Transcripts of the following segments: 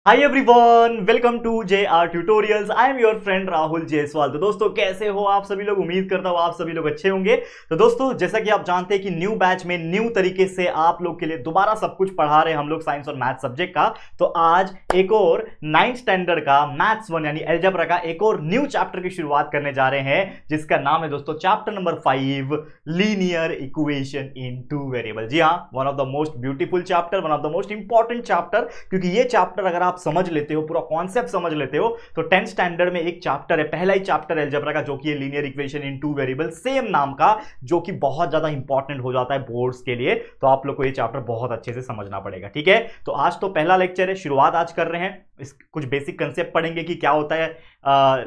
Hi everyone, welcome to J R tutorials. I am your friend Rahul Jaiswal. तो दोस्तों कैसे हो आप सभी लोग? उम्मीद करता हूं आप सभी लोग अच्छे होंगे। तो दोस्तों जैसा कि आप जानते हैं कि न्यू बैच में न्यू तरीके से आप लोग के लिए दोबारा सब कुछ पढ़ा रहे हैं हम लोग साइंस और मैथ सब्जेक्ट का। तो आज एक और 9th स्टैंडर्ड का मैथ्स 1 यानी अलजेब्रा का एक और न्यू चैप्टर की शुरुआत करने जा रहे हैं, जिसका नाम है दोस्तों chapter number 5, linear equation in two variable. जी हाँ, one of the most beautiful chapter, one of the most important chapter, क्योंकि ये चैप्टर अगर आप समझ लेते हो, पूरा कॉन्सेप्ट समझ लेते हो, तो 10th स्टैंडर्ड में एक चैप्टर है, पहला ही चैप्टर है अलजेब्रा का, जो कि linear equation in two variable, same नाम का, जो कि बहुत ज्यादा इंपॉर्टेंट हो जाता है बोर्ड्स के लिए। तो आप लोग को ये चैप्टर बहुत अच्छे से समझना पड़ेगा, ठीक है। तो आज तो पहला लेक्चर है, शुरुआत आज कर रहे हैं। कुछ बेसिक कंसेप्ट पढ़ेंगे कि क्या होता है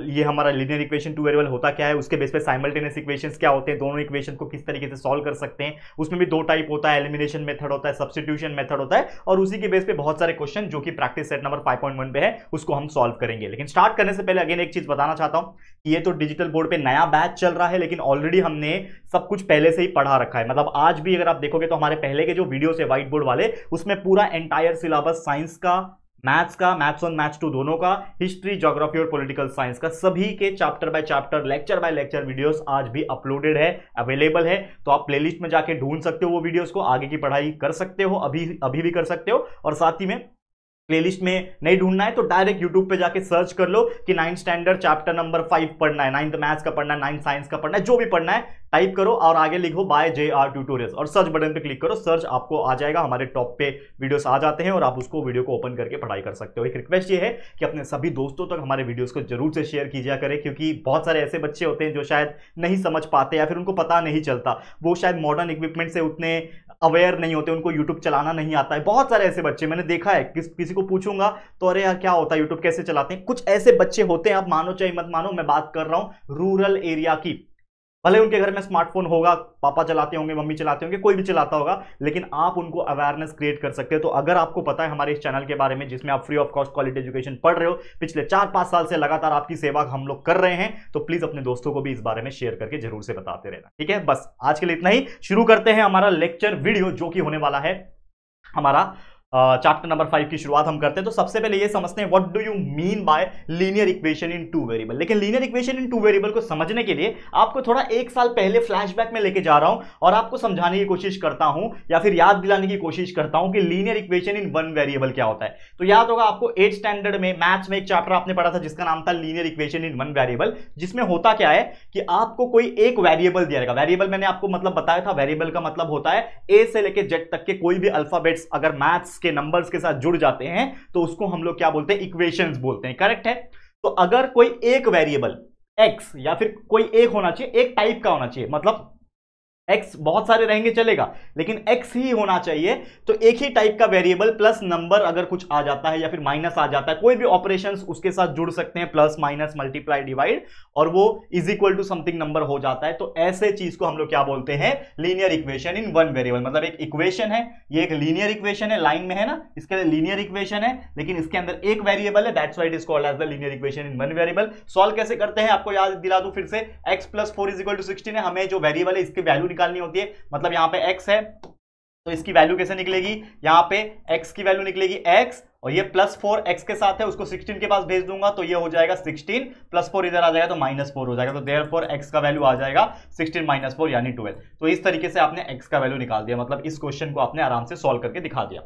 ये हमारा लीनियर इक्वेशन टू वेरिएबल होता क्या है, उसके बेस पे साइमल्टेनियस इक्वेशंस क्या होते हैं, दोनों इक्वेशन को किस तरीके से सॉल्व कर सकते हैं। उसमें भी दो टाइप होता है, एलिमिनेशन मेथड होता है, सब्स्टिट्यूशन मेथड होता है, और उसी के बेस पे बहुत सारे क्वेश्चन जो कि प्रैक्टिस सेट नंबर 5.1 पे है उसको हम सॉल्व करेंगे। लेकिन स्टार्ट करने से पहले अगेन एक चीज बताना चाहता हूं कि ये तो डिजिटल बोर्ड पे नया बैच चल रहा है, लेकिन ऑलरेडी हमने सब कुछ पहले से ही पढ़ा रखा है। मतलब आज भी अगर आप देखोगे तो हमारे पहले के जो वीडियोस है व्हाइट बोर्ड वाले, उसमें पूरा एंटायर सिलेबस साइंस का, मैथ्स का, मैथ्स 1 मैथ्स 2 दोनों का, हिस्ट्री, ज्योग्राफी और पॉलिटिकल साइंस का, सभी के chapter by chapter, lecture by lecture videos आज भी अपलोडेड है, अवेलेबल है। तो आप प्लेलिस्ट में जाके ढूंढ सकते हो वो वीडियोस को, आगे की पढ़ाई कर सकते हो, अभी भी कर सकते हो। और साथ ही में प्लेलिस्ट में नहीं ढूंढना है तो डायरेक्ट यूट्यूब पे जाके सर्च कर लो कि 9th स्टैंडर्ड चैप्टर नंबर 5 पढ़ना है, 9th मैथ्स का पढ़ना है, 9th साइंस का पढ़ना है, जो भी पढ़ना है टाइप करो और आगे लिखो बाय जे आर ट्यूटोरियल्स और सर्च बटन पे क्लिक करो, सर्च आपको आ जाएगा, हमारे टॉप पे वीडियोस आ जाते हैं और आप उसको वीडियो को ओपन करके पढ़ाई कर सकते हो। एक रिक्वेस्ट ये है कि अपने सभी दोस्तों तक हमारे वीडियोस को जरूर से शेयर कीजिए करें, क्योंकि बहुत सारे ऐसे बच्चे होते हैं जो शायद नहीं समझ पाते या फिर उनको पता नहीं चलता, वो शायद मॉडर्न इक्विपमेंट से उतने अवेयर नहीं होते, उनको यूट्यूब चलाना नहीं आता है। बहुत सारे ऐसे बच्चे मैंने देखा है, किसी को पूछूंगा तो अरे यार क्या होता है यूट्यूब, कैसे चलाते हैं। कुछ ऐसे बच्चे होते हैं, आप मानो चाहे मत मानो, मैं बात कर रहा हूं रूरल एरिया की। भले उनके घर में स्मार्टफोन होगा, पापा चलाते होंगे, मम्मी चलाते होंगे, कोई भी चलाता होगा, लेकिन आप उनको अवेयरनेस क्रिएट कर सकते हो। तो अगर आपको पता है हमारे इस चैनल के बारे में, जिसमें आप free of cost quality education पढ़ रहे हो, पिछले 4-5 साल से लगातार आपकी सेवा हम लोग कर रहे हैं, तो प्लीज अपने दोस्तों को भी इस बारे में शेयर करके जरूर से बताते रहना, ठीक है। बस आज के लिए इतना ही, शुरू करते हैं हमारा लेक्चर वीडियो, जो कि होने वाला है हमारा चैप्टर नंबर 5 की शुरुआत हम करते हैं। तो सबसे पहले ये समझते हैं what do you mean by linear equation in two variable. लेकिन linear equation in two variable को समझने के लिए आपको थोड़ा 1 साल पहले फ्लैशबैक में लेके जा रहा हूं और आपको समझाने की कोशिश करता हूं या फिर याद दिलाने की कोशिश करता हूं कि linear equation in one variable क्या होता है। तो याद होगा आपको 8th स्टैंडर्ड में मैथ्स में एक चैप्टर आपने पढ़ा था जिसका नाम था linear equation in one variable, जिसमें होता क्या है कि आपको कोई एक वेरिएबल दिया जाएगा। वेरिएबल मैंने आपको मतलब बताया था, वेरिएबल का मतलब होता है ए से लेकर जेड तक के कोई भी अल्फाबेट्स अगर मैथ्स के नंबर्स के साथ जुड़ जाते हैं तो उसको हम लोग क्या बोलते हैं, इक्वेशंस बोलते हैं, करेक्ट है। तो अगर कोई एक वेरिएबल x या फिर कोई एक होना चाहिए, एक टाइप का होना चाहिए, मतलब x बहुत सारे रहेंगे चलेगा, लेकिन x ही होना चाहिए। तो एक ही टाइप का वेरिएबल प्लस नंबर अगर कुछ आ जाता है या फिर माइनस आ जाता है, कोई भी ऑपरेशंस उसके साथ जुड़ सकते हैं, प्लस माइनस मल्टीप्लाई डिवाइड, और वो is equal to something number हो जाता है। तो ऐसे चीज को हम लोग क्या बोलते हैं, linear equation in one variable. मतलब एक इक्वेशन है, ये एक लीनियर इक्वेशन है, लाइन में है ना, इसके लिए लीनियर इक्वेशन है, लेकिन इसके अंदर एक वेरिएबल है, that's why it is called as the linear equation in one variable. Solve कैसे करते हैं आपको याद दिला दूं फिर से, x + 4 = 16 है, हमें जो वेरिएबल है इसकी वैल्यू निकालनी होती है। मतलब यहां पे x है तो इसकी वैल्यू कैसे निकलेगी, यहां पे x की वैल्यू निकलेगी x, और ये +4 x के साथ है, उसको 16 के पास भेज दूंगा तो ये हो जाएगा 16, +4 इधर आ जाएगा तो -4 हो जाएगा। तो देयरफॉर x का वैल्यू आ जाएगा 16 - 4 यानी 12। तो इस तरीके से आपने x का वैल्यू निकाल दिया, मतलब इस क्वेश्चन को आपने आराम से सॉल्व करके दिखा दिया।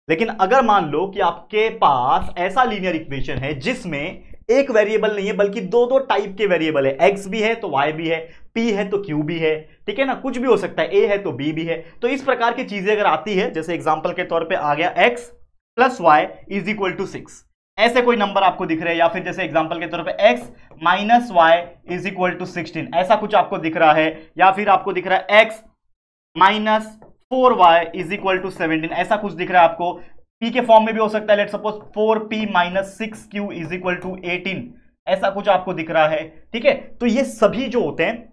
लेकिन अगर मान लो कि आपके पास ऐसा लीनियर इक्वेशन है जिसमें एक वेरिएबल नहीं है बल्कि दो टाइप के वेरिएबल है, x भी है तो y भी है, p है तो q भी है, ठीक है ना, कुछ भी हो सकता है, a है तो b भी है। तो इस प्रकार की चीजें अगर आती है, जैसे एग्जांपल के तौर पे आ गया x + y = 6, ऐसे कोई नंबर आपको दिख रहे हैं, या फिर जैसे एग्जांपल के तौर पे x - y = 16, ऐसा कुछ आपको दिख रहा है, या फिर आपको दिख रहा है x - 4y = 17, ऐसा कुछ दिख रहा है आपको। p के फॉर्म में भी हो सकता है, लेट्स सपोज 4p - 6q = 18, ऐसा कुछ आपको दिख रहा है, ठीक है। तो ये सभी जो होते हैं,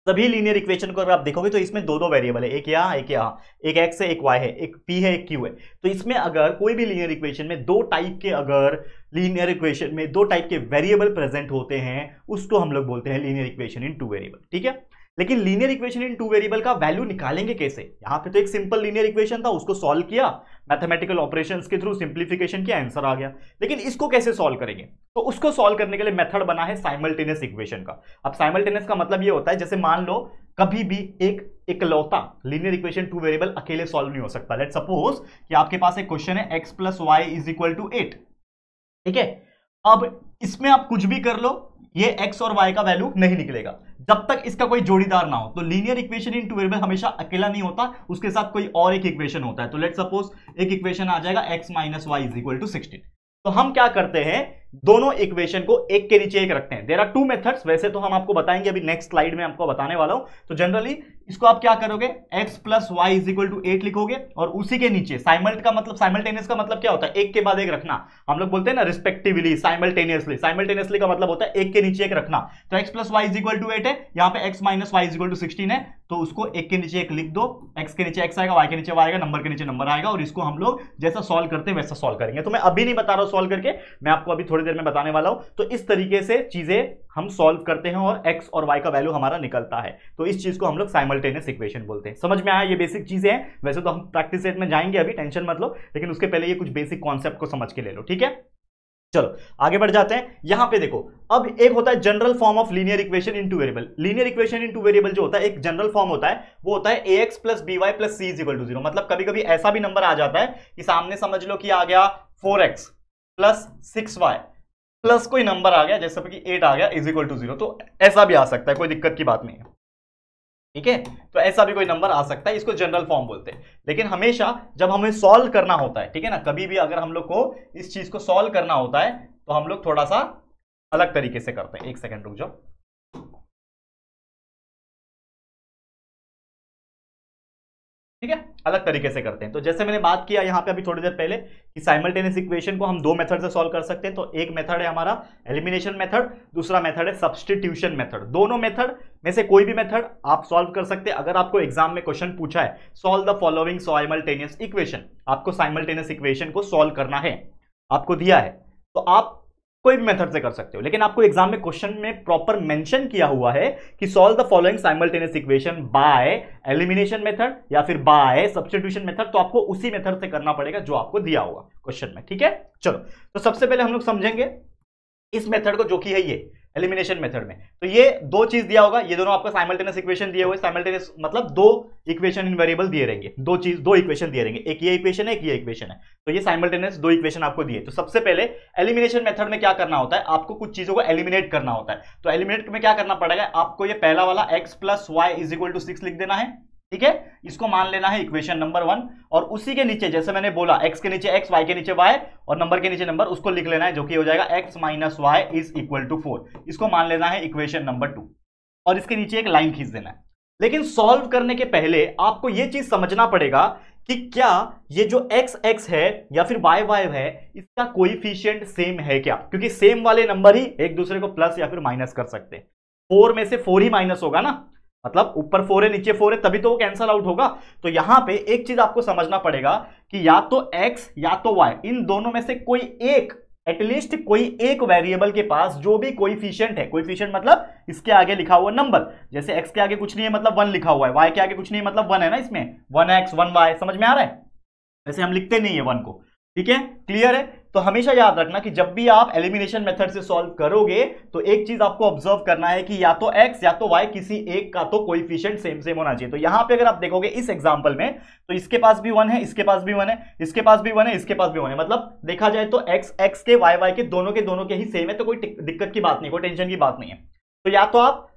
सभी लीनियर इक्वेशन को अगर आप देखोगे तो इसमें दो वेरिएबल है, एक यहाँ एक यहाँ, एक x है एक y है, एक p है एक q है। तो इसमें अगर कोई भी लीनियर इक्वेशन में दो टाइप के, अगर लीनियर इक्वेशन में दो टाइप के वेरिएबल प्रेजेंट होते हैं, उसको हम लोग बोलते हैं linear equation in two variable, ठीक है। लेकिन linear equation in two variable का वैल्यू निकालेंगे कैसे? यहां पे तो एक सिंपल लीनियर इक्वेशन था, उसको सॉल्व किया, मैथमेटिकल ऑपरेशंस के थ्रू सिंप्लीफिकेशन किया, आंसर आ गया। लेकिन इसको कैसे सॉल्व करेंगे? तो उसको सॉल्व करने के लिए मेथड बना है साइमल्टेनियस इक्वेशन का। अब साइमल्टेनियस का मतलब ये होता है, जैसे मान लो कभी भी एक इकलौता लीनियर इक्वेशन टू वेरिएबल अकेले सॉल्व नहीं हो सकता। लेट्स सपोज कि आपके पास एक क्वेश्चन है x plus y is equal to 8, ठीक है। अब इसमें आप कुछ भी कर लो, ये x और y का वैल्यू नहीं निकलेगा जब तक इसका कोई जोड़ीदार ना हो। तो linear equation in two variable हमेशा अकेला नहीं होता, उसके साथ कोई और एक इक्वेशन होता है। तो लेट्स सपोज एक इक्वेशन आ जाएगा x minus y is equal to 16। तो हम क्या करते हैं, दोनों इक्वेशन को एक के नीचे एक रखते हैं। देयर आर टू मेथड्स, वैसे तो हम आपको बताएंगे अभी नेक्स्ट स्लाइड में आपको बताने वाला हूं। तो जनरली इसको आप क्या करोगे, x plus y is equal to 8 लिखोगे और उसी के नीचे साइमल्ट का मतलब, साइमल्टेनियस का मतलब क्या होता है, एक के बाद एक रखना। हम लोग बोलते हैं ना रिस्पेक्टिवली, साइमल्टेनियसली। साइमल्टेनियसली का मतलब होता है एक के नीचे एक रखना। तो x plus y is equal to 8 है, यहां पे x minus y is equal to 16 है, तो उसको एक के नीचे एक लिख दो। x के नीचे x आएगा, y के नीचे y आएगा, नंबर के नीचे नंबर आएगा, और इसको हम लोग जैसा सॉल्व करते हैं वैसा सॉल्व करेंगे। तो मैं अभी नहीं बता रहा हूं सॉल्व करके, मैं आपको अभी थोड़ी देर में बताने वाला हूं। तो इस तरीके से चीजें हम सॉल्व करते हैं और x और y का वैल्यू हमारा निकलता है। तो इस चीज को हम लोग साइमल्टेनियस इक्वेशन बोलते हैं। समझ में आया? ये बेसिक चीजें हैं, वैसे तो हम प्रैक्टिस सेट में जाएंगे अभी, टेंशन मत लो, लेकिन उसके पहले ये कुछ बेसिक कॉन्सेप्ट को समझ के ले लो, ठीक है। चलो आगे बढ़ जाते हैं। यहां पे देखो, अब एक होता है general form of linear equation in two variable. Linear equation in two variable जो होता है, एक जनरल फॉर्म होता है, वो होता है ax plus by plus c is equal to 0। मतलब कभी कभी ऐसा भी नंबर आ जाता है कि सामने समझ लो कि आ गया 4x प्लस 6y प्लस कोई नंबर आ गया, जैसे कि 8 आ गया इज इक्वल टू 0। तो ऐसा भी आ सकता है, कोई दिक्कत की बात नहीं है, ठीक है। तो ऐसा भी कोई नंबर आ सकता है, इसको जनरल फॉर्म बोलते हैं। लेकिन हमेशा जब हमें सॉल्व करना होता है, ठीक है ना, कभी भी अगर हम लोग को इस चीज को सॉल्व करना होता है तो हम लोग थोड़ा सा अलग तरीके से करते हैं। एक सेकंड रुक जाओ, ठीक है, अलग तरीके से करते हैं। तो जैसे मैंने बात किया यहां पे अभी थोड़ी देर पहले कि साइमल्टेनियस इक्वेशन को हम दो मेथड से सॉल्व कर सकते हैं। तो एक मेथड है हमारा एलिमिनेशन मेथड, दूसरा मेथड है सब्स्टिट्यूशन मेथड। दोनों मेथड में से कोई भी मेथड आप सॉल्व कर सकते हैं। अगर आपको एग्जाम में क्वेश्चन पूछा है solve the following simultaneous equation, आपको साइमल्टेनियस इक्वेशन को सॉल्व करना है, आपको दिया है, तो आप कोई भी मेथड से कर सकते हो। लेकिन आपको एग्जाम में क्वेश्चन में प्रॉपर मेंशन किया हुआ है कि solve the following simultaneous equation by elimination method या फिर बाय सब्स्टिट्यूशन मेथड, तो आपको उसी मेथड से करना पड़ेगा जो आपको दिया होगा क्वेश्चन में, ठीक है। चलो, तो सबसे पहले हम लोग समझेंगे इस मेथड को, जो कि है ये एलिमिनेशन मेथड में। तो ये दो चीज दिया होगा, ये दोनों आपका साइमल्टेनियस इक्वेशन दिए हुए, साइमल्टेनियस मतलब दो इक्वेशन इन वेरिएबल दिए रहेंगे, दो इक्वेशन दिए रहेंगे, एक ये इक्वेशन है, एक ये इक्वेशन है। तो ये साइमल्टेनियस दो इक्वेशन आपको दिए। तो सबसे पहले एलिमिनेशन मेथड में क्या करना होता है, आपको कुछ चीजों को एलिमिनेट करना होता है। तो एलिमिनेट में क्या करना पड़ेगा, आपको ये पहला वाला x plus y is equal to 6 लिख देना है, ठीक है। इसको मान लेना है इक्वेशन नंबर 1, और उसी के नीचे जैसे मैंने बोला x के नीचे x, y के नीचे y और नंबर के नीचे नंबर, उसको लिख लेना है, जो कि हो जाएगा x minus y is equal to 4। इसको मान लेना है इक्वेशन नंबर 2 और इसके नीचे एक लाइन खींच देना है। लेकिन सॉल्व करने के पहले आपको यह चीज समझना पड़ेगा कि क्या ये जो x है या फिर y है, इसका कोएफिशिएंट सेम है क्या, क्योंकि सेम वाले नंबर ही एक दूसरे को प्लस या फिर माइनस कर सकते हैं। 4 में से 4 ही माइनस होगा ना, मतलब ऊपर 4 है नीचे 4 है, तभी तो वो कैंसल आउट होगा। तो यहां पे एक चीज आपको समझना पड़ेगा कि या तो x या तो y, इन दोनों में से कोई एक, एटलीस्ट कोई एक वेरिएबल के पास जो भी कोएफिशिएंट है, कोएफिशिएंट मतलब इसके आगे लिखा हुआ नंबर, जैसे x के आगे कुछ नहीं है मतलब 1 लिखा हुआ है, y के आगे कुछ नहीं है मतलब 1 है ना, इसमें 1x 1y, समझ में आ रहा है। वैसे हम लिखते नहीं है 1 को, ठीक है, क्लियर है। तो हमेशा याद रखना कि जब भी आप एलिमिनेशन मेथड से सॉल्व करोगे तो एक चीज आपको ऑब्जर्व करना है कि या तो x या तो y, किसी एक का तो कोएफिशिएंट सेम सेम होना चाहिए। तो यहां पे अगर आप देखोगे इस एग्जांपल में, तो इसके पास भी 1 है, इसके पास भी 1 है, इसके पास भी 1 है, इसके पास भी 1 है, मतलब देखा जाए तो x के y के दोनों के ही सेम है, तो कोई दिक्कत की बात नहीं, कोई टेंशन की बात नहीं है। तो या तो आप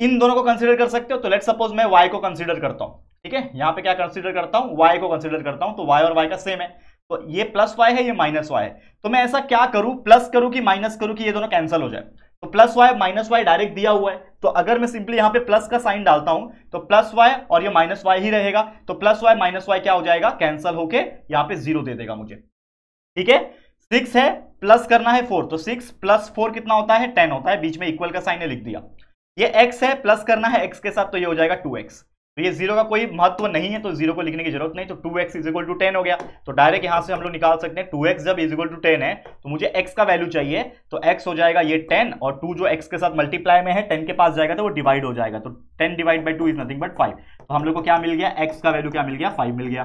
इन दोनों को कंसिडर कर सकते हो। तो लेट्स सपोज मैं y को कंसिडर करता हूं, ठीक है, यहां पे क्या कंसिडर करता हूं, y को कंसिडर करता हूं, तो y और y का सेम है, तो ये प्लस y है, ये माइनस y है। तो मैं ऐसा क्या करूं, प्लस करूं कि माइनस करूं कि ये दोनों कैंसिल हो जाए। तो plus y minus y direct दिया हुआ है, तो अगर मैं सिंपली यहां पे प्लस का साइन डालता हूं तो प्लस y और ये माइनस y ही रहेगा। तो प्लस y माइनस y क्या हो जाएगा, कैंसिल होके यहां पे 0 दे देगा मुझे, ठीक है। 6 है, प्लस करना है 4, तो 6 प्लस 4 कितना होता है, 10 होता है, बीच में इक्वल का साइन है, लिख दिया। ये x है, प्लस करना है x के साथ, तो ये हो जाएगा 2x। तो ये 0 का कोई महत्व नहीं है, तो 0 को लिखने की जरूरत नहीं। तो 2x इज इक्वल टू 10 हो गया। तो डायरेक्ट यहां से हम लोग निकाल सकते हैं 2x जब इज इक्वल टू 10 है तो मुझे x का वैल्यू चाहिए, तो x हो जाएगा ये 10 और 2 जो x के साथ मल्टीप्लाई में है 10 के पास जाएगा तो वो डिवाइड हो जाएगा। तो 10 divide by 2 is nothing but 5। तो हम लोग को क्या मिल गया, x का वैल्यू क्या मिल गया, 5 मिल गया।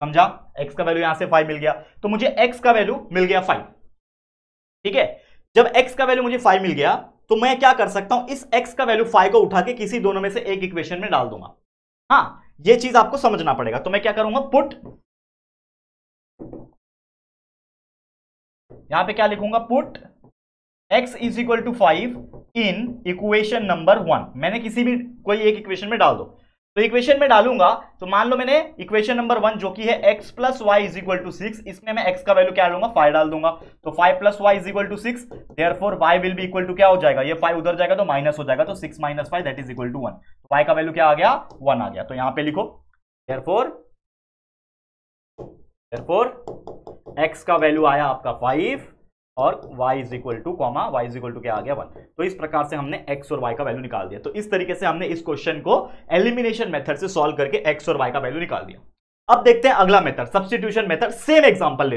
समझा, x का वैल्यू यहां से 5 मिल गया। तो मुझे x का वैल्यू मिल गया 5। ठीक है, जब x का वैल्यू मुझे 5 मिल गया तो मैं क्या कर सकता हूं, इस x का वैल्यू 5 को उठा के किसी दोनों में से एक इक्वेशन में डाल दूंगा। हाँ, ये चीज आपको समझना पड़ेगा। तो मैं क्या करूंगा, पुट, यहां पे क्या लिखूंगा, put x is equal to 5 in equation number 1। मैंने किसी भी कोई एक इक्वेशन में डाल दो। तो इक्वेशन में डालूंगा तो मान लो मैंने इक्वेशन नंबर 1 जो कि है x plus y is equal to 6, इसमें मैं x का वैल्यू क्या डालूंगा, 5 डाल दूंगा। तो 5 plus y is equal to 6, therefore y will be equal to क्या हो जाएगा, ये 5 उधर जाएगा तो माइनस हो जाएगा, तो 6 minus 5 that is equal to 1। तो y का वैल्यू क्या आ गया, 1 आ गया। तो यहां पे लिखो देयरफॉर x का वैल्यू आया आपका 5 और y is equal to comma y is equal to क्या आ गया 1। तो इस प्रकार से हमने x और y का वैल्यू निकाल दिया। तो इस तरीके से हमने इस क्वेश्चन को एलिमिनेशन मेथड से सॉल्व करके x और y का वैल्यू निकाल दिया। अब देखते हैं अगला method, substitution method. Same example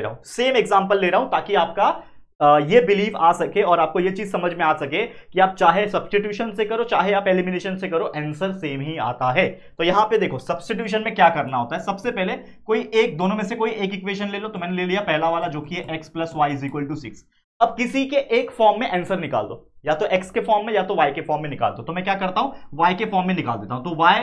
ले रहा हूं ताकि आपका ये बिलीव आ सके और आपको ये चीज समझ में आ सके कि आप चाहे सब्स्टिट्यूशन से करो चाहे आप एलिमिनेशन से करो, आंसर सेम ही आता है। तो यहां पे देखो सब्स्टिट्यूशन में क्या करना होता है, सबसे पहले कोई एक, दोनों में से कोई एक इक्वेशन ले लो। तो मैंने ले लिया पहला वाला जो कि है x plus y is equal to 6। अब किसी के एक फॉर्म में आंसर निकाल दो, या तो x के फॉर्म में या तो y के फॉर्म में निकाल दो। तो मैं क्या करता हूं, y के फॉर्म में निकाल देता हूं। तो y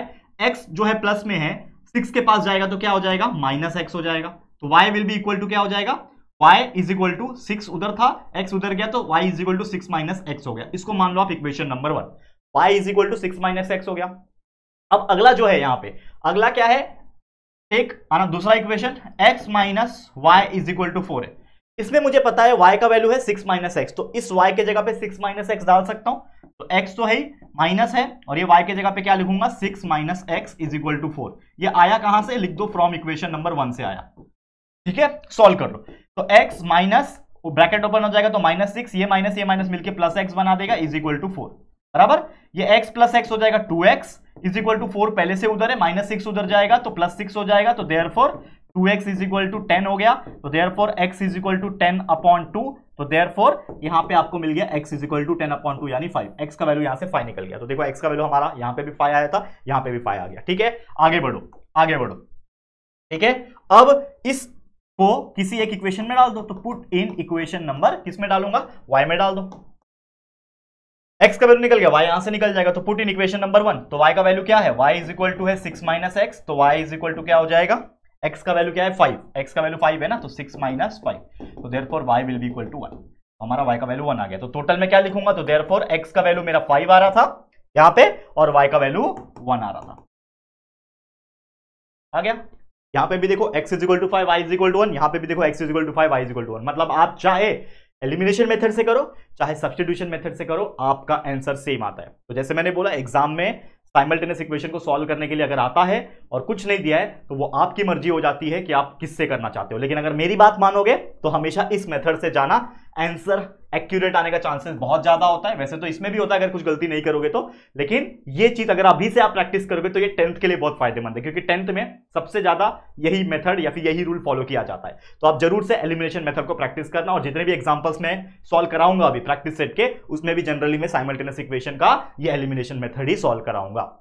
x जो है प्लस में है, 6 के पास जाएगा तो क्या हो जाएगा, माइनस x हो जाएगा। तो y will be equal to क्या हो जाएगा, y इज इक्वल टू 6 उधर था, x उधर गया तो y is equal to 6 minus x हो गया। इसको मान लो आप equation number 1, y is equal to 6 minus x हो गया। अब अगला जो है यहां पे, अगला क्या है, एक आना दूसरा equation x minus y is equal to 4 है। इसमें मुझे पता है y का वैल्यू है 6 माइनस एक्स, तो इस y के जगह पे 6 माइनस एक्स डाल सकता हूं। तो x तो है ही, माइनस है, और ये y के जगह पे क्या लिखूंगा, 6 minus x is equal to 4। ये आया कहां से, लिख दो फ्रॉम इक्वेशन नंबर 1 से आया। ठीक है, सॉल्व कर लो। तो x माइनस, ब्रैकेट ओपन हो जाएगा तो माइनस 6, ये माइनस मिलकर प्लस एक्स बना देगा इज इक्वल टू 4, बराबर। ये x प्लस एक्स हो जाएगा 2x इज इक्वल टू 4, पहले से उधर है, माइनस 6 उधर जाएगा तो प्लस 6 हो जाएगा। तो therefore 2x is equal to 10 हो गया। तो therefore x is equal to 10 upon 2। तो देयरफॉर यहां पे आपको मिल गया x is equal to 10 upon 2 यानी 5। x का वैल्यू यहां से 5 निकल गया। तो देखो x का वैल्यू हमारा यहां पे भी 5 आया था, यहां पे भी 5 आ गया। ठीक है, आगे बढ़ो। ठीक है, अब इस को किसी एक इक्वेशन में डाल दो। तो पुट इन इक्वेशन नंबर, किस में डालूंगा, y में डाल दो। x का वैल्यू निकल गया, y यहां से निकल जाएगा। तो पुट इन इक्वेशन नंबर 1, तो y का वैल्यू क्या है, y इज इक्वल टू है 6 माइनस एक्स। तो y इज इक्वल टू क्या हो जाएगा, x का वैल्यू क्या है 5, x का वैल्यू 5 है ना, तो 6 माइनस 5। तो therefore y will be equal to 1। हमारा y का वैल्यू 1 आ गया। तो टोटल में क्या लिखूंगा, तो देयरफॉर x का वैल्यू मेरा 5 आ रहा था यहां पे और y का वैल्यू 1 आ रहा था। आ गया। यहां पे भी देखो x is equal to 5, y is equal to 1, यहां पे भी देखो x is equal to 5, y is equal to 1। मतलब आप चाहे एलिमिनेशन मेथड से करो चाहे सब्स्टिट्यूशन मेथड से करो, आपका आंसर सेम आता है। तो जैसे मैंने बोला, एग्जाम में साइमल्टेनियस इक्वेशन को सॉल्व करने के लिए अगर आता है और कुछ नहीं दिया है तो वो आपकी मर्जी हो जाती है कि आप किससे करना चाहते हो। लेकिन अगर मेरी बात मानोगे तो हमेशा इस मेथड से जाना, आंसर एक्यूरेट आने का चांसेस बहुत ज्यादा होता है। वैसे तो इसमें भी होता है अगर कुछ गलती नहीं करोगे तो, लेकिन ये चीज अगर अभी से आप प्रैक्टिस करोगे तो ये 10th के लिए बहुत फायदेमंद है, क्योंकि 10th में सबसे ज्यादा यही मेथड या फिर यही रूल फॉलो किया जाता है। तो आप जरूर से एलिमिनेशन मेथड को प्रैक्टिस करना, और जितने भी एग्जांपल्स में सॉल्व कराऊंगा अभी प्रैक्टिस सेट के, उसमें भी जनरली मैं साइमल्टेनियस इक्वेशन का ये एलिमिनेशन मेथड ही सॉल्व कराऊंगा।